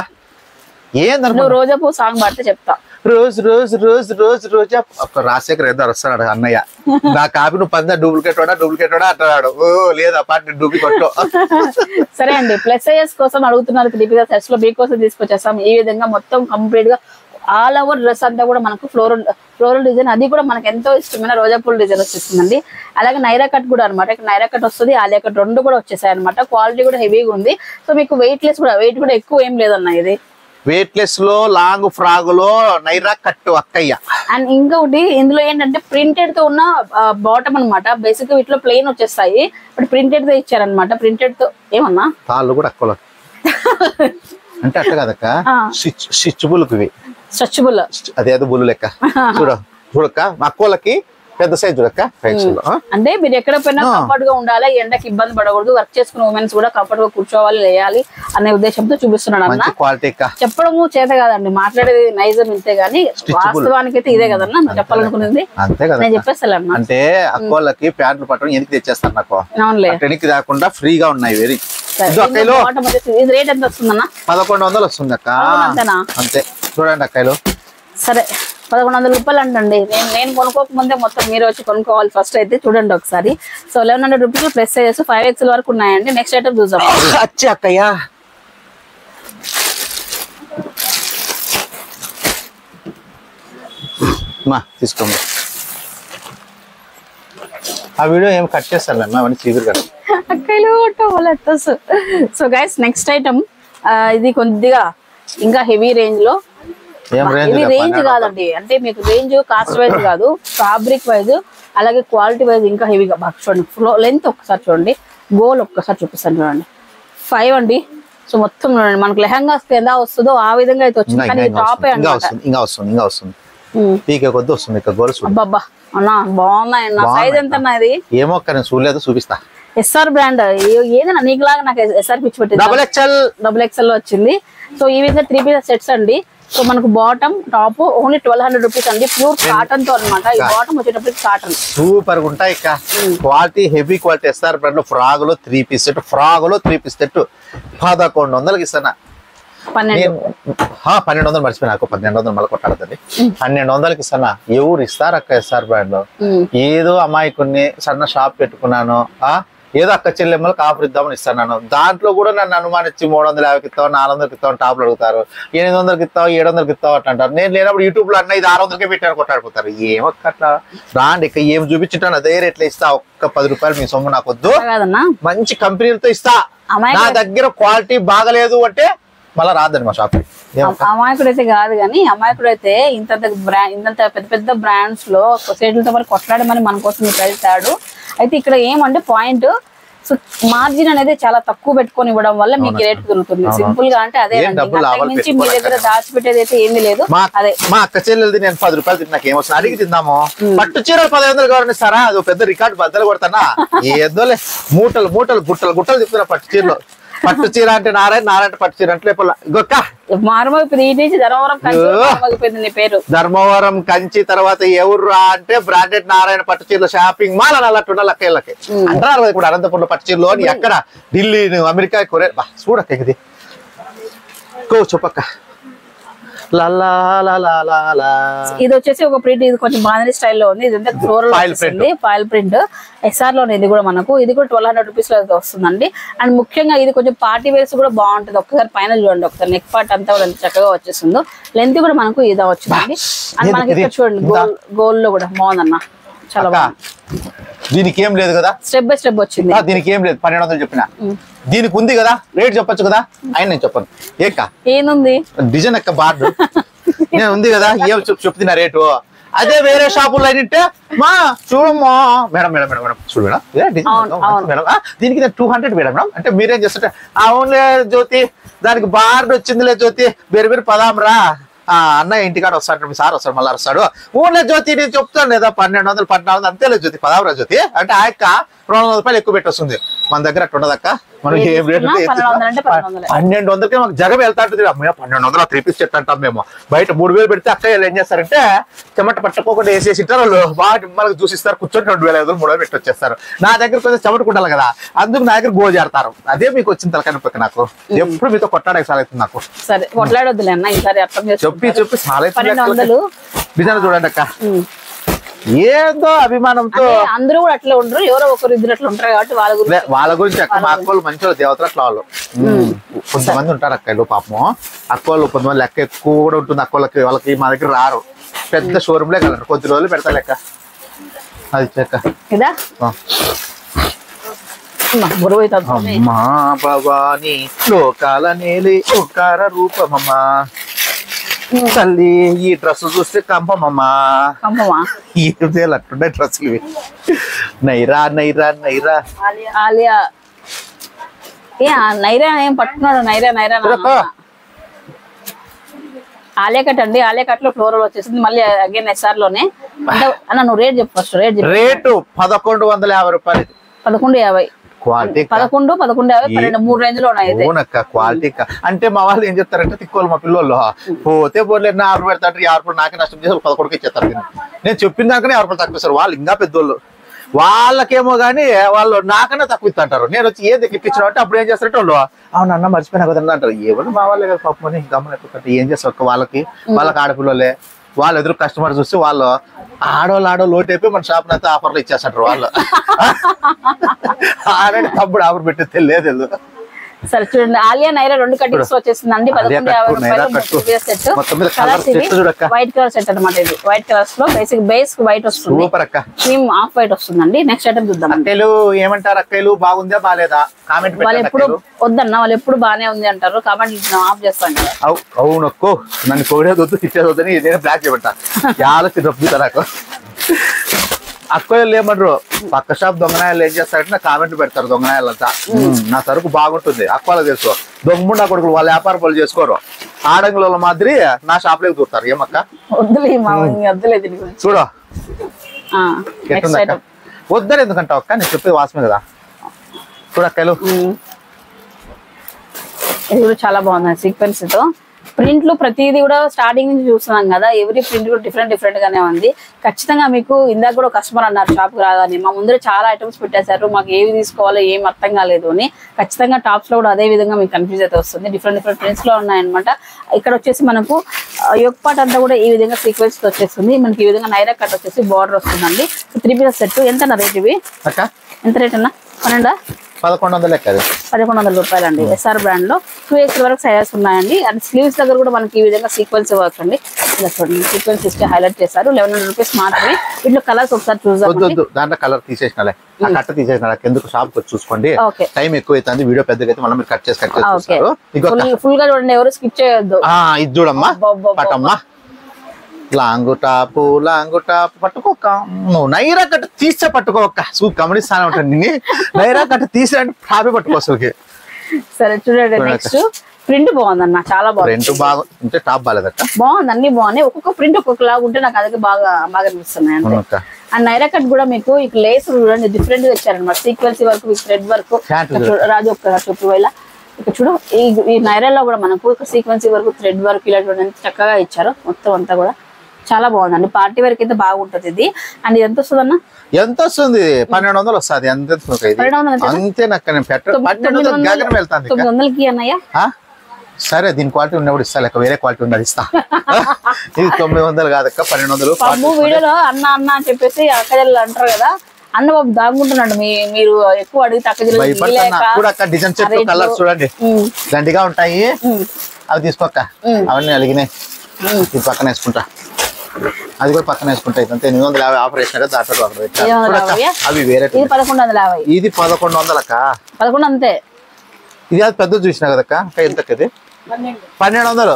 ఏందనుకో రోజా పువ్వు సాంగ్ పాడితే చెప్తా. రోజా రాజశేఖర్ ఏదో వస్తున్నాడు అన్నయ్య, నా కాపీ నువ్వు 10 డూప్లికేట్ వాడా అంటున్నాడు. లేదా పాట డూప్లికేట్. సరే అండి, ప్లస్ సైజ్ కోసం అడుగుతున్నారు 3 పీసెస్ సెట్స్ లో, మీకోసం తీసుకొచ్చేస్తాం. ఈ విధంగా మొత్తం కంప్లీట్ గా ఆల్ ఓవర్ డ్రెస్ అంతా కూడా మనకు ఫ్లోరల్ డిజైన్, అది కూడా మనకు ఎంతో ఇష్టమైన రోజా పూల డిజైన్ వచ్చేస్తుందండి. అలాగే నైరా కట్ కూడా అనమాట, నైరా కట్ వస్తుంది, ఆలియా కట్ 2 కూడా వచ్చేసాయి అనమాట. క్వాలిటీ కూడా హెవీగా ఉంది. సో మీకు వెయిట్ కూడా ఎక్కువ ఏం లేదన్న. ఇది వెయిట్ లెస్ లో లాంగ్ ఫ్రాగ్ లో నైరా కట్ అక్కయ్య. అండ్ ఇంకొకటి ఇందులో ఏంటంటే ప్రింటెడ్ తో ఉన్న బాటమ్ అనమాట. బేసిక్ గా వీటిలో ప్లెయిన్ వచ్చేస్తాయి, బట్ ప్రింటెడ్ తో ఇచ్చారనమాట. ప్రింటెడ్ తో ఏమన్నా తాళ్ళు కూడా అక్కలో అంటే అట్లా కదక్క, స్ట్రెచబుల్ స్ట్రెచబుల్ అదేదో బుల్లు లెక్క. చూడక్క అక్కోళ్ళకి పెద్ద సైజ్ చూడక్క. అంటే మీరు ఎక్కడ పోయినా కంఫర్ట్ గా ఉండాలి, ఎండకి ఇబ్బంది పడకూడదు, వర్క్ చేసుకున్న ఉమెన్స్ కూడా కంఫర్ట్ గా కూర్చోవాలి, లేయాలి అనే ఉద్దేశంతో చూపిస్తున్నాడు అన్న. చెప్పడము చేత కాదండి, మాట్లాడేది నైజం ఇంతే గానీ వాస్తవానికి అయితే ఇదే కదన్నా చెప్పాలనుకున్నది. అంతే కదా, నేను చెప్పేస్తాను. అంటే అక్కోళ్ళకి ప్యాంట్లు పట్టడం ఎందుకు తెచ్చేస్తాను నాకు, వెనక్కి రాకుండా ఫ్రీగా ఉన్నాయి. వెరీ ఇది రేట్ ఎంత వస్తుందన్నా? 1100 వస్తుంది అక్క. అంతే చూడండి అక్కాయలు. సరే 1100 రూపాయలు అంటండి. నేను కొనుక్కోకముందే మొత్తం మీరు వచ్చి కొనుక్కోవాలి ఫస్ట్ అయితే. చూడండి ఒకసారి. So 1100 rupees plus sizes 5XL వరకు ఉన్నాయండి. నెక్స్ట్ ఐటమ్ చూద్దాం. అక్కయ్యా తీసుకోండి. ఆ వీడియో ఏం కట్ చేస్తాను అవన్నీ చీగురు కదా అక్కలు. సో గైస్ నెక్స్ట్ ఐటమ్ ఇది కొద్దిగా ఇంకా హెవీ రేంజ్ లో. ఇది రేంజ్ కాదండి, అంటే మీకు రేంజ్ కాస్ట్ వైజ్ కాదు, ఫ్యాబ్రిక్ వైజ్ అలాగే క్వాలిటీ వైజ్ ఇంకా హెవీగా. బాగా చూడండి, లెంత్ ఒక్కసారి చూడండి, గోల్ ఒక్కసారి చూపిస్తాను చూడండి. 5 అండి. సో మొత్తం చూడండి, మనకు లెహంగాస్ ఎలా వస్తుందో ఆ విధంగా అయితే వచ్చింది. కానీ టాప్ ఇంకా వస్తుంది పీకే కొద్ది వస్తుంది. అబ్బా అన్నా బాగున్నాయి అన్న. సైజ్ ఎంత అన్నా ఇది? ఏమో నేను చూడలేదు, చూపిస్తా. ఎస్ఆర్ బ్రాండ్ ఏదైనా నీకులాగా నాకు ఎస్ఆర్ పిచ్చి పెట్టింది. డబుల్ ఎక్స్ఎల్ లో వచ్చింది. సో ఈ విధంగా 3 పీసెస్ సెట్స్ అండి. సో మనకు బాటమ్ టాప్ ఓన్లీ 1200 రూపీస్ అండి. ప్యూర్ కాటన్ తో అనమాట. ఈ బాటమ్ వచ్చేటప్పటికి కాటన్ సూపర్ గా ఉంటాయి. Quality heavy quality. SR brand లో ఫ్రాగ్ లో 3 పీస్ సెట్, 1100కి ఇస్తాను. 1200 మర్చిపోయి నాకు 1200 మళ్ళీ కొట్టాడుతుంది. 1200కి ఇస్తానా? ఎవరు ఇస్తారు అక్క ఎస్ఆర్ బ్రాండ్ లో? ఏదో అమ్మాయి కొన్ని సన్న షాప్ పెట్టుకున్నాను, ఏదో అక్క చెల్లెమ్మలకు ఆఫర్ ఇద్దామని ఇస్తాను. దాంట్లో కూడా నన్ను అనుమానించి 350కి ఇస్తావు, 400కి ఇస్తావు టాప్లు అడుగుతారు. 800కి ఇస్తావు, 700కి ఇస్తావు అట్లా అంటారు. నేను లేనప్పుడు యూట్యూబ్ లో అన్న ఇది 600కే పెట్టాను కొట్టాడిపోతారు. ఏమొక్క అట్లా రాండి ఇక ఏం చూపించుంటాను అదే రేట్లు ఇస్తా. ఒక్క 10 రూపాయలు మీ సొమ్ము నాకు వద్దు. మంచి కంపెనీలతో ఇస్తా. నా దగ్గర క్వాలిటీ బాగలేదు అంటే మళ్ళీ రాదండి మా షాప్. అమాయకుడు అయితే కాదు, కానీ అమాయకుడు అయితే ఇంత పెద్ద పెద్ద బ్రాండ్స్ లో సొసైటీలతో మరి కొట్లాడమని మన కోసం వెళ్తాడు. అయితే ఇక్కడ ఏమంటే పాయింట్, సో మార్జిన్ అనేది చాలా తక్కువ పెట్టుకొని ఇవ్వడం వల్ల మీకు రేట్ దొరుకుతుంది. సింపుల్ గా అంటే అదే నుంచి మీ దగ్గర దాచిపెట్టేది అయితే ఏమీ లేదు. అదే మా అక్క చెల్లెలది నేను 10 రూపాయలు తిన్నాక ఏమొస్తుంది అడిగి తిందాము. పట్టు చీరలు 1500 కావాలని సారా, అది పెద్ద రికార్డు బద్దలు కొడతానా? ఏదోలే మూటలు మూటలు గుట్టలు గుట్టలు తిప్పుతున్నా పట్టు చీరలో. పట్టు చీర అంటే నారాయణ, నారాయణ పట్టు చీర అంటే గొక్క ధర్మవరం కంచి తర్వాత ఎవరు అంటే బ్రాండెడ్ నారాయణ పట్టు చీరల షాపింగ్ మాల్ అని అన్నట్టు లక్కలకి అంటారు. ఇప్పుడు అనంతపురంలో పట్టు చీరలో ఎక్కడ ఢిల్లీ, అమెరికా, కొరియా చూడక్క ఇది చెప్పక్క. ఇది వచ్చేసి ఒక ప్రింట్, ఇది కొంచెం బాంధనీ స్టైల్లో ఉంది. ఇది ఫాయిల్ ప్రింట్ ఎస్ఆర్ లోనే. ఇది కూడా మనకు ఇది కూడా 1200 రూపీస్ లో వస్తుందండి. అండ్ ముఖ్యంగా ఇది కొంచెం పార్టీ వేర్స్ కూడా బాగుంటుంది. ఒక్కసారి పైన చూడండి, ఒకసారి నెక్ పార్ట్ అంతా కూడా చక్కగా వచ్చేస్తుందో. లెంత్ కూడా మనకు ఇదా వచ్చిందండి. అండ్ మనకి ఇక్కడ చూడండి గోల్డ్ లో కూడా బాగుందన్న, చాలా బాగుంది. దీనికి ఏం లేదు కదా, స్టెప్ బై స్టెప్ వచ్చింది. దీనికి ఏం లేదు, 1200 చెప్పిన. దీనికి ఉంది కదా రేట్ చెప్పొచ్చు కదా, ఆయన నేను చెప్పను. ఏక ఏముంది డిజైన్ ఎక్క బార్డు నేను ఉంది కదా, ఏం చెప్తున్నా రేటు. అదే వేరే షాపుల్లో అయినట్టే మా చూడమ్మా మేడం మేడం మేడం మేడం చూడు మేడం మేడం దీనికి 200 మేడం మేడం అంటే మీరేం చేస్తుంటే అవునులే జ్యోతి దానికి బార్డు వచ్చిందిలే జ్యోతి వేరు వేరు పదాంరా అన్నయ్య ఇంటికాడ వస్తాడు, మీ సార్ వస్తాడు, మళ్ళీ వస్తాడు. ఊళ్ళో జ్యోతి నేను చెప్తాను లేదా 1200 1400 అంతేలే జ్యోతి పదావరా జ్యోతి అంటే ఆ యొక్క 200 రూపాయలు ఎక్కువ పెట్టి వస్తుంది. మన దగ్గర అట్లా ఉండదక్క. మనం ఏం రేట్ 1200కే మాకు జగం వెళ్తా ఉంటుంది. 1200 3 పీస్ సెట్ అంటాం మేము. బయట 3000 పెడితే అక్క ఏం చేస్తారంటే చెమట పట్టకోకుండా వేసేసి ఇస్తారు వాళ్ళు. బాగా మనకు చూసిస్తారు, కూర్చొని 2500 3000 పెట్టి వచ్చేస్తారు. నా దగ్గర కొంచెం చెమటకుంటారు కదా, అందుకు నా దగ్గర గోజాడతారు. అదే మీకు వచ్చిన తలకనిపోయి నాకు ఎప్పుడు మీతో కొట్లాడే సార్ అవుతుంది నాకు. సరే కొట్లాడొద్దులే అన్న, ఈసారి చెప్పి చాలా డిజైన్ చూడండి అక్క. ఏదో అభిమానంతో అందరూ కూడా అట్లా ఉండరు, ఎవరో ఒకరు ఇద్దరు అట్లా ఉంటారు కాబట్టి వాళ్ళ గురించి అక్క. మా అక్క వాళ్ళు మంచి దేవతలు అట్లా వాళ్ళు కొంతమంది ఉంటారు అక్కలు. పాపం అక్క వాళ్ళు కొంతమంది లెక్క ఎక్కువ కూడా ఉంటుంది అక్క వాళ్ళకి. వాళ్ళకి మా దగ్గర రారు, పెద్ద షోరూమ్ లే కలరు, కొద్ది రోజులు పెడతా లెక్క. అది చెక్క అమ్మా భవాని లోకాల నేలి ఓంకార రూపమమ్మా తల్లి. ఈ డ్రెస్ చూస్తే కంపమమ్మా, అట్టుండే డ్రెస్సులు ఇవి. నైరా నైరా నైరా ఆలియా నైరా ఏం పట్టుకున్నాడు. నైరా నైరా ఆలియా కట్ అండి. ఆలియా కట్ లో ఫ్లోరల్ వచ్చేసింది మళ్ళీ అగైన్ ఎస్ఆర్ లోనే. అంటే అన్న నువ్వు రేట్ చెప్పు ఫస్ట్. రేటు 1150 రూపాయలు. 1150 క్వాలిటీ 1150 3 రేంజ్ లో ఉన్నాయి. క్వాలిటీ అంటే మా వాళ్ళు ఏం చెప్తారంటే తిక్కోళ్ళు మా పిల్లలు పోతే పోలే 4 రూపాయలు పెడతారు, 6 రూపాయలు నాకే నష్టం చేసి 11కి ఇచ్చేస్తారు. నేను చెప్పిన దాకనే 6 రూపాయలు తక్కువ ఇస్తారు. వాళ్ళు ఇంకా పెద్దోళ్ళు, వాళ్ళకేమో గానీ వాళ్ళు నాకన్నా తక్కువ ఇస్తుంటారు. నేను వచ్చి ఏది ఇప్పించిన అంటే అప్పుడు ఏం చేస్తారంటే వాళ్ళు అవును అన్న మర్చిపోయినా కదండి అంటారు. ఎవరు మా వాళ్ళే కదా పాపం అని గమనించుకుంటే ఏం చేస్తారు వాళ్ళకి ఆడపిల్లలే వాళ్ళు ఎదురు కస్టమర్ చూసి వాళ్ళు ఆడోళ్ళు లోటు అయిపోయి మన షాప్ అంతా ఆఫర్లు ఇచ్చేస్తారు వాళ్ళు. ఆల్రెడీ తప్పుడు ఆఫర్ పెట్టితే లేదు. సరే చూడండి, ఆలియా నైరా 2 కటింగ్స్ వచ్చేసిందండి. 1150 సెట్. వైట్ కలర్ సెట్ అనమాట. ఇది వైట్ కలర్స్ లో బేస్ వైట్ వస్తుంది, క్రీమ్ ఆఫ్ వైట్ వస్తుందండి. నెక్స్ట్ ఐటమ్ చూద్దాం. అక్కలు ఏమంటారు? అక్కలు బాగుందా బాగాలేదా కామెంట్ వాళ్ళు ఎప్పుడు వద్దన్నా, వాళ్ళు ఎప్పుడు బాగానే ఉంది అంటారు. కామెంట్ ఆఫ్ చేస్తాను కదా. అవునొక్కు నన్ను పొగిడేది వద్దు, తిట్టేది వద్దని నేను బ్లాక్ చేయబట్టా. చాలా రప్పుతా నాకు. అక్కలు ఏమంటారు? పక్క షాప్ దొంగనాయాలు ఏం చేస్తారంటే నా కామెంట్ పెడతారు. దొంగనాయాలంతా నా సరుకు బాగుంటుంది అక్కలు తెలుసు. దొంగముండా కొడుకులు వాళ్ళ వ్యాపార పనులు చేసుకోరు. ఆడంగుల మాదిరి నా షాప్ లోకి దూరుతారు. ఏమక్క చూడు వద్దని ఎందుకంటావు అక్క? నేను చెప్పేది వాసమే కదా. చూడక్కలు ఇది కూడా చాలా బాగుంది. సీక్వెన్స్ తో ప్రింట్లు ప్రతిదీ కూడా స్టార్టింగ్ నుంచి చూస్తున్నాం కదా. ఎవరి ప్రింట్ కూడా డిఫరెంట్ గానే ఉంది. ఖచ్చితంగా మీకు ఇందాక కూడా కస్టమర్ అన్నారు షాప్ రాగానే, మా ముందర చాలా ఐటమ్స్ పెట్టేశారు, మాకు ఏవి తీసుకోవాలో ఏం అర్థం కాలేదు అని. ఖచ్చితంగా టాప్స్ లో కూడా అదే విధంగా మీకు కన్ఫ్యూజ్ అయితే వస్తుంది. డిఫరెంట్ ప్రింట్స్ లో ఉన్నాయన్నమాట. ఇక్కడ వచ్చేసి మనకు యోక్ పార్ట్ అంతా కూడా ఈ విధంగా సీక్వెన్స్ తో వచ్చేస్తుంది. మనకి ఈ విధంగా నైరా కట్ వచ్చేసి బార్డర్ వస్తుందండి. 3 పీసెస్ సెట్. ఎంత అన్న రేట్ ఇవి? ఎంత రేట్ అన్నా? 1100 రూపాయలు అండి. ఎస్ఆర్ బ్రాండ్ లో 2X వరకు సైజెస్ ఉన్నాయండి. అండ్ స్లీవ్స్ దగ్గర కూడా మనకి ఈ విధంగా సీక్వెన్స్ వర్క్ అండి. ఇలా చూడండి, సీక్వెన్స్ ఇస్తే హైలైట్ చేశారు. 1100 రూపీస్ మాత్రమే. వీటిలో కలర్స్ ఒకసారి చూద్దాం. దాంట్లో కలర్ తీసేసినాలే, కట్ట తీసేసిన ఎందుకు షాప్ వచ్చి చూసుకోండి. టైం ఎక్కువ అవుతుంది, వీడియో పెద్దగా అయితే మళ్ళీ మీరు కట్ చేసి ఫుల్ గా చూడండి, ఎవరు స్కిప్ చేయొద్దు. ఇది చూడమ్మా పటమ్మా. లాంగు టాపు పట్టుకోక, నువ్వు నైరా కట్ట తీసే పట్టుకోక. గమనిస్తానే ఉంటాను నిన్ను. నైరా కట్ట తీసే అంటే టాపే పట్టుకోసరికి. సరే చూడండి, నెక్స్ట్ ప్రింట్ బాగుందన్న, చాలా బాగుంది. ప్రింట్ బాగుంటే టాప్ బాగాలేదట. బాగుంది, అన్ని బాగున్నాయి. ఒక్కొక్క ప్రింట్ ఒక్కొక్కలాగా ఉంటే నాకు అదే బాగా అనిపిస్తున్నాయి అంతే. అండ్ నైరా కట్ కూడా మీకు ఇక లేస్ చూడండి డిఫరెంట్ గా ఇచ్చారనమాట. సీక్వెన్సీ వర్క్ విత్ థ్రెడ్ వర్క్. రాజు ఒక్క చెప్పు ఇలా ఇక్కడ చూడు. ఈ నైరాలో కూడా మనకు సీక్వెన్సీ వర్క్ థ్రెడ్ వర్క్ ఇలా చూడండి చక్కగా ఇచ్చారు. మొత్తం అంతా కూడా చాలా బాగుందండి. పార్టీ వరకు అయితే బాగుంటది ఇది. అండ్ ఎంత వస్తుంది అన్న? ఎంత వస్తుంది? 1200 వస్తుంది. అంతే నాకు 900కి అన్నయ్య. సరే దీని క్వాలిటీ ఉన్నప్పుడు ఇస్తా, లేక వేరే క్వాలిటీ ఉన్నది ఇస్తా. ఇది 900 కాదక్క, 1200. వీడియోలో అన్న అని చెప్పేసి అక్కజల్లు అంటారు కదా, అన్న బాబు దాగుంటున్నాడు. మీరు ఎక్కువ అడిగితే అక్క డిజైన్ చెట్టు కలర్ చూడండి దండిగా ఉంటాయి. అవి తీసుకోక్క, అవన్నీ అలిగినాయి. ఇది పక్కన వేసుకుంటా, అది కూడా పక్కన వేసుకుంటా. అంతే 850 ఆఫర్ వేసినారు. దాంట్లో అవి వేరే. ఇది 1150. ఇది 1100 అక్క. 11 అంతే. ఇది అది పెద్ద చూసినా కదక్క. ఎంత ఇది? 1200.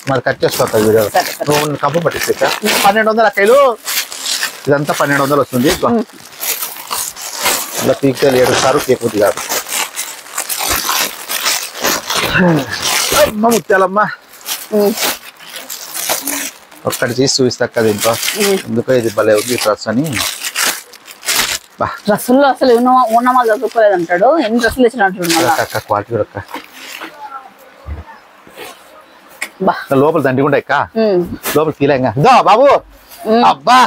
మరి కట్ చేసుకోక వీడియో నువ్వు కంప పట్టిస్తా. 1200 అక్కలు. ఇదంతా 1200 వస్తుంది. ఇలా పీక్లు ఏడుస్తారు, కేకుది కాదు. ముత్యాలమ్మ ఒక్కటి తీసి చూపిస్తాక దీంట్లో. ఎందుకో ఇది భలే ఉంది డ్రెస్ అని. డ్రెస్సుల్లో అసలు ఉన్నమా చదువుకోలేదు అంటాడు. ఎన్ని డ్రెస్సులు ఇచ్చినట్టు క్వాలిటీ కూడా లోపల దండిగా అక్క. లోపల తీలేంగా బాబు. అబ్బా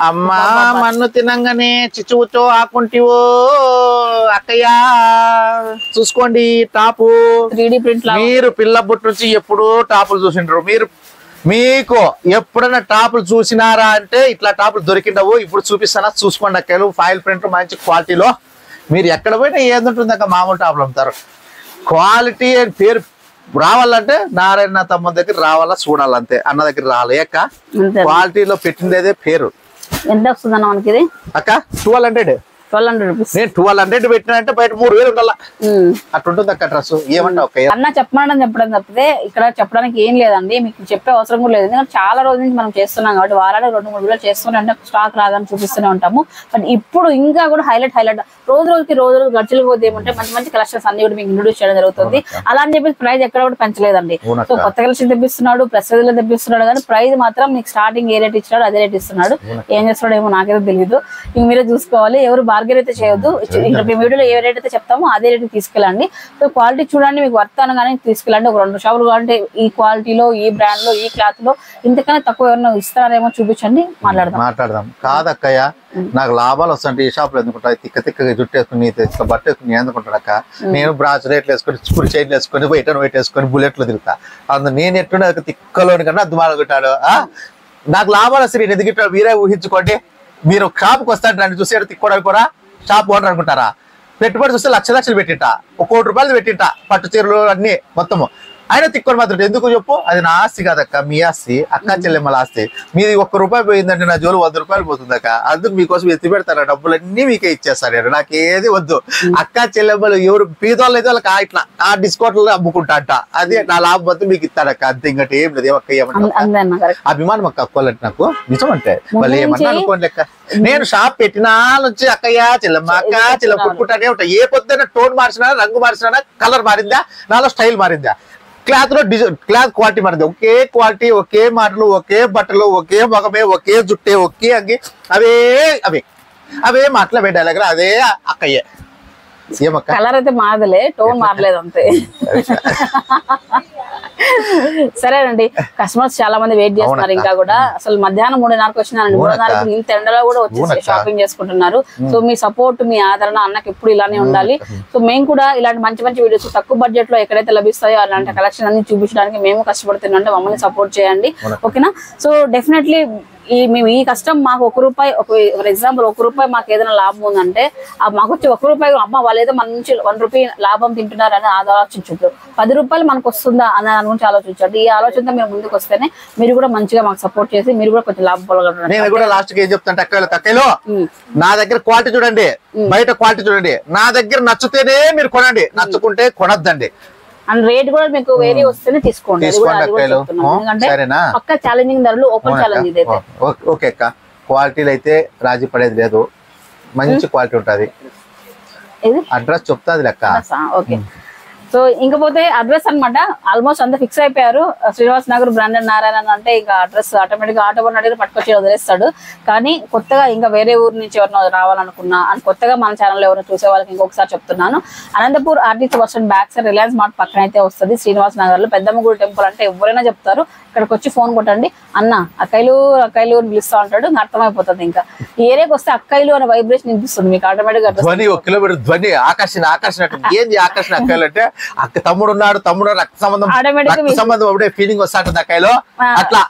అమ్మా మన్ను తినంగానే చిచ్చుతో ఆకుంటివో అక్కయ్యా. చూసుకోండి టాపు. 3D print. మీరు పిల్ల బుట్టు నుంచి ఎప్పుడూ టాపులు చూసిండ్రు. మీకు ఎప్పుడైనా టాపులు చూసినారా అంటే ఇట్లా టాపులు దొరికిండవు. ఇప్పుడు చూపిస్తానా, చూసుకోండి అక్కలు. ఫైల్ ప్రింట్ మంచి క్వాలిటీలో. మీరు ఎక్కడ పోయినా ఏదుంటుంది అక్క, మామూలు టాపులు అమ్ముతారు. క్వాలిటీ అని పేరు రావాలంటే నారాయణ తమ్మ దగ్గర రావాలా, చూడాలంతే. అన్న దగ్గర రావాలి అక్క. క్వాలిటీలో పెట్టిందేదే పేరు. ఎంత వస్తుందన్న మనకి ఇది? అక్క 1200. 1200 రూపీస్. నేను 1200 పెట్టినంటే బయట 3000 ఉండాల. అట్లుంటుంది అక్క డ్రెస్. ఏమంటావు అన్న? చెప్పడం తప్పితే ఇక్కడ చెప్పడానికి ఏం లేదండి. మీకు చెప్పే అవసరం కూడా లేదు. ఎందుకంటే చాలా రోజుల నుంచి మనం చేస్తున్నాం కాబట్టి వారానికి 2-3 వీడియోలు చేస్తూనే అంటే స్టాక్ రాగానే చూపిస్తూనే ఉంటాము. బట్ ఇప్పుడు ఇంకా కూడా హైలైట్ రోజుకి గడిచిలు పోతే ఏమంటే మంచి కలెక్షన్స్ అన్ని కూడా మీకు ఇంట్రొడ్యూస్ చేయడం జరుగుతుంది. అలా అని చెప్పి ప్రైస్ ఎక్కడ కూడా పెంచలేదండి. సో కొత్త కలెక్షన్ తెప్పిస్తున్నాడు, ప్లస్ లో తెప్పిస్తున్నాడు, కానీ ప్రైస్ మాత్రం మీకు స్టార్టింగ్ ఏ రేట్ ఇచ్చినాడు అదే రేట్ ఇస్తున్నాడు. ఏం చేస్తున్నాడు ఏమో నాకైతే తెలియదు. ఇంక మీరే చూసుకోవాలి. ఎవరు బార్గెన్ అయితే చేయొద్దు. ఇంకా మీ వీడియోలో ఏ రేట్ అయితే చెప్తామో అదే రేట్ తీసుకెళ్ళండి. సో క్వాలిటీ చూడండి, మీకు వర్త్ అనగానే తీసుకెళ్ళండి. ఒక 2 షాపులు కావాలంటే ఈ క్వాలిటీలో, ఈ బ్రాండ్ లో, ఈ క్లాత్ లో ఇంతకన్నా తక్కువ ఎవరైనా ఇస్తారేమో చూపించండి, మాట్లాడదాం. కాదక్కయ్య, నాకు లాభాలు వస్తుంటే ఈ షాప్ లో ఎందుకుంటా తిక్కగా జుట్టేసుకుని బట్టేసుకుని ఎందుకుంటాడక్క? నేను బ్రాస్లెట్లు వేసుకొని, స్కూల్ చైన్లు వేసుకొని, వెయిట్ వేసుకొని బుల్లెట్లు తిరుగుతా. అందులో నేను ఎట్లుండే తిక్కలోని కన్నా అద్దుమాలకుంటాడు. నాకు లాభాలు వస్తే నేను ఎదిగిట్టాడు. మీరే ఊహించుకోండి. మీరు షాప్కి వస్తాడు, నన్ను చూసి తిక్కోడానికి కూడా షాప్ ఓనర్ అనుకుంటారా? పెట్టుబడి చూస్తే లక్షలు పెట్టింట, 1 కోటి రూపాయలు పెట్టింట, పట్టు చీరలు అన్ని మొత్తము. ఆయన తిక్కొని మాత్రం ఎందుకు చెప్పు? అది నా ఆస్తి కాదక్క, మీ ఆస్తి, అక్క చెల్లెమ్మల ఆస్తి. మీది 1 రూపాయి పోయిందంటే నా జోలు 100 రూపాయలు పోతుందక్క. అందుకు మీకోసం ఎత్తి పెడతారు, డబ్బులన్నీ మీకే ఇచ్చేస్తారు. నేను నాకు ఏది వద్దు. అక్క చెల్లెమ్మలు ఎవరు పీదోళ్ళు అయితే వాళ్ళకి ఇట్లా ఆ డిస్కౌంట్లు అమ్ముకుంటా అంట. అదే నా లాభం వద్దు మీకు ఇస్తాడక్క, అంతే. ఇంకటి ఏం లేదు. అభిమానం అక్క అక్కోలంటే నాకు నిజం. అంటే వాళ్ళు ఏమన్నా అనుకోండి లెక్క. నేను షాప్ పెట్టినా నుంచి అక్కయ్య చెల్లెమ్మ, అక్క చెల్లెమ్మ కొట్టుకుంటానే ఉంటా. ఏ పొద్దున్న టోన్ మార్చినా, రంగు మార్చినా, కలర్ మారిందా, నాలో స్టైల్ మారిందా, క్లాత్ లో క్లాత్ క్వాలిటీ మారింది. ఒకే క్వాలిటీ, ఒకే మాటలు, ఒకే బట్టలు, ఒకే మొగమే, ఒకే జుట్టే, ఒకే అంగి, అవే మాటలు పెట్టాలి. అదే అక్కయ్యే. కలర్ అయితే మారలే, టోన్ మారలేదు అంతే. సరేనండి, కస్టమర్స్ చాలా మంది వెయిట్ చేస్తున్నారు. ఇంకా కూడా అసలు మధ్యాహ్నం 3:30కి వచ్చినారండి. 3:30కి ఇంత ఎండలో కూడా వచ్చి షాపింగ్ చేసుకుంటున్నారు. సో మీ సపోర్ట్, మీ ఆదరణ అన్నకి ఎప్పుడు ఇలానే ఉండాలి. సో మేము కూడా ఇలాంటి మంచి మంచి వీడియోస్ తక్కువ బడ్జెట్ లో ఎక్కడైతే లభిస్తాయో అలాంటి కలెక్షన్ అన్ని చూపించడానికి మేము కష్టపడుతున్నాం. మమ్మల్ని సపోర్ట్ చేయండి, ఓకేనా? సో డెఫినెట్లీ మేము ఈ కష్టం మాకు 1 రూపాయి, ఫర్ ఎగ్జాంపుల్ 1 రూపాయి మాకు ఏదైనా లాభం ఉందంటే మాకు వచ్చి 1 రూపాయి అమ్మ వాళ్ళు ఏదో మన నుంచి 1 రూపాయి లాభం తింటున్నారని ఆలోచించద్దు. 10 రూపాయలు మనకు వస్తుందా అని దాని గురించి ఆలోచించండి. ఈ ఆలోచనతో మీరు ముందుకు వస్తేనే మీరు కూడా మంచిగా మాకు సపోర్ట్ చేసి మీరు కూడా కొంచెం లాభం పొందగలరు. నేను కూడా లాస్ట్ కి ఏం చెప్తాను, అక్కయ్యలో నా దగ్గర క్వాలిటీ చూడండి, బయట క్వాలిటీ చూడండి. నా దగ్గర నచ్చితేనే మీరు కొనండి, నచ్చుకుంటే కొనొద్దండి. అండ్ రేట్ కూడా మీకు వేరే వస్తేనే తీసుకోండి. పక్క ఛాలెంజింగ్ ధరలు, ఓపెన్ ఛాలెంజ్ ఇదైతే. ఓకే అక్క, క్వాలిటీలు అయితే రాజీ పడేది లేదు, మంచి క్వాలిటీ ఉంటది. అడ్రస్ చెప్తాది లెక్క. ఓకే, సో ఇంకపోతే అడ్రస్ అనమాట ఆల్మోస్ట్ అంతా ఫిక్స్ అయిపోయారు. శ్రీనివాస్ నగర్ బ్రాండెడ్ నారాయణ అంటే ఇంకా అడ్రస్ ఆటోమేటిక్ గా ఆటో అడిగి పట్టుకొచ్చి వదిలేస్తాడు. కానీ కొత్తగా ఇంకా వేరే ఊరు నుంచి ఎవరైనా రావాలనుకున్నా అండ్ కొత్తగా మన ఛానల్ ఎవరైనా చూసే వాళ్ళకి ఇంకొకసారి చెప్తున్నాను, Anantapur RTC bus stand back side Reliance mart పక్కన అయితే వస్తుంది. శ్రీనివాస్ నగర్ లో పెద్దమ్మ గుడి టెంపుల్ అంటే ఎవరైనా చెప్తారు. ఇక్కడికి వచ్చి ఫోన్ కొట్టండి, అన్న అక్కైలు అక్కైలు అని పిలుస్తా ఉంటాడు. ఇంకా అర్థమైపోతుంది. ఇంకా ఈ ఏరియాకి వస్తే అక్కైలు అనే వైబ్రేషన్ వినిపిస్తుంది మీకు ఆటోమేటిక్ గా. ధ్వని 1 కిలోమీటర్ ధ్వని, ఆకర్షణ ఏంది ఆకర్షణ? అక్కలు అంటే అక్క తమ్ముడు ఉన్నాడు, తమ్ముడు రక్త సంబంధం అప్పుడే ఫీలింగ్ వస్తాంటుంది అక్కలో. అట్లా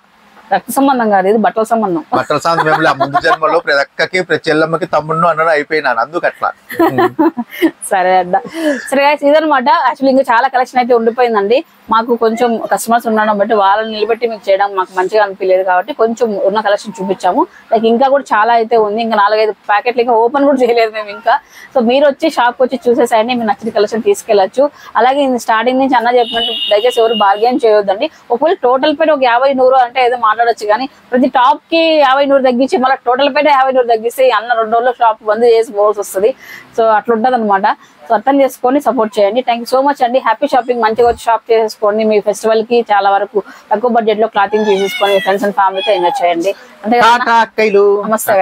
రక్త సంబంధం కాదు, ఇది బట్టల సంబంధం. బట్టల సంబంధం ముందు జన్మలో ప్రతి అక్కకి ప్రతి చెల్లమ్మకి తమ్ముడు అన్న అయిపోయినాను, అందుకు అట్లా. సరే అడ్డ. సరే గైస్, ఇదనమాట. యాక్చువల్లీ ఇంకా చాలా కలెక్షన్ అయితే ఉండిపోయిందండి. మాకు కొంచెం కస్టమర్స్ ఉండడం బట్టి వాళ్ళని నిలబెట్టి మీకు చేయడం మాకు మంచిగా అనిపించలేదు కాబట్టి కొంచెం ఉన్న కలెక్షన్ చూపించాము. లైక్ ఇంకా కూడా చాలా అయితే ఉంది. ఇంకా 4-5 ప్యాకెట్లు ఇంకా ఓపెన్ కూడా చేయలేదు మేము ఇంకా. సో మీరు వచ్చి షాప్కి వచ్చి చూసేసాయండి, మీరు నచ్చిన కలెక్షన్ తీసుకెళ్లొచ్చు. అలాగే స్టార్టింగ్ నుంచి అన్న చెప్పినట్టు దయచేసి ఎవరు బార్గెన్ చేయొద్దండి. ఒకవేళ టోటల్ పైన ఒక 50-100 అంటే ఏదో మాట్లాడొచ్చు, కానీ ప్రతి టాప్ కి 50-100 తగ్గించి మళ్ళీ టోటల్ పైన 50-100 తగ్గిస్తే అన్న 2 రోజుల్లో షాప్ బంద్ చేసి పోవాల్సి వస్తుంది. సో అట్లా ఉంటుంది అనమాట. సో అర్థం చేసుకొని సపోర్ట్ చేయండి. థ్యాంక్ యూ సో మచ్ అండి. Happy shopping. మంచిగా వచ్చి షాప్ చేసుకోండి. మీ ఫెస్టివల్ కి చాలా వరకు తక్కువ బడ్జెట్ లో క్లాతింగ్ తీసేసుకొని మీ ఫ్రెండ్స్ అండ్ ఫ్యామిలీతో ఎంజాయ్ చేయండి. అంటే నమస్తే.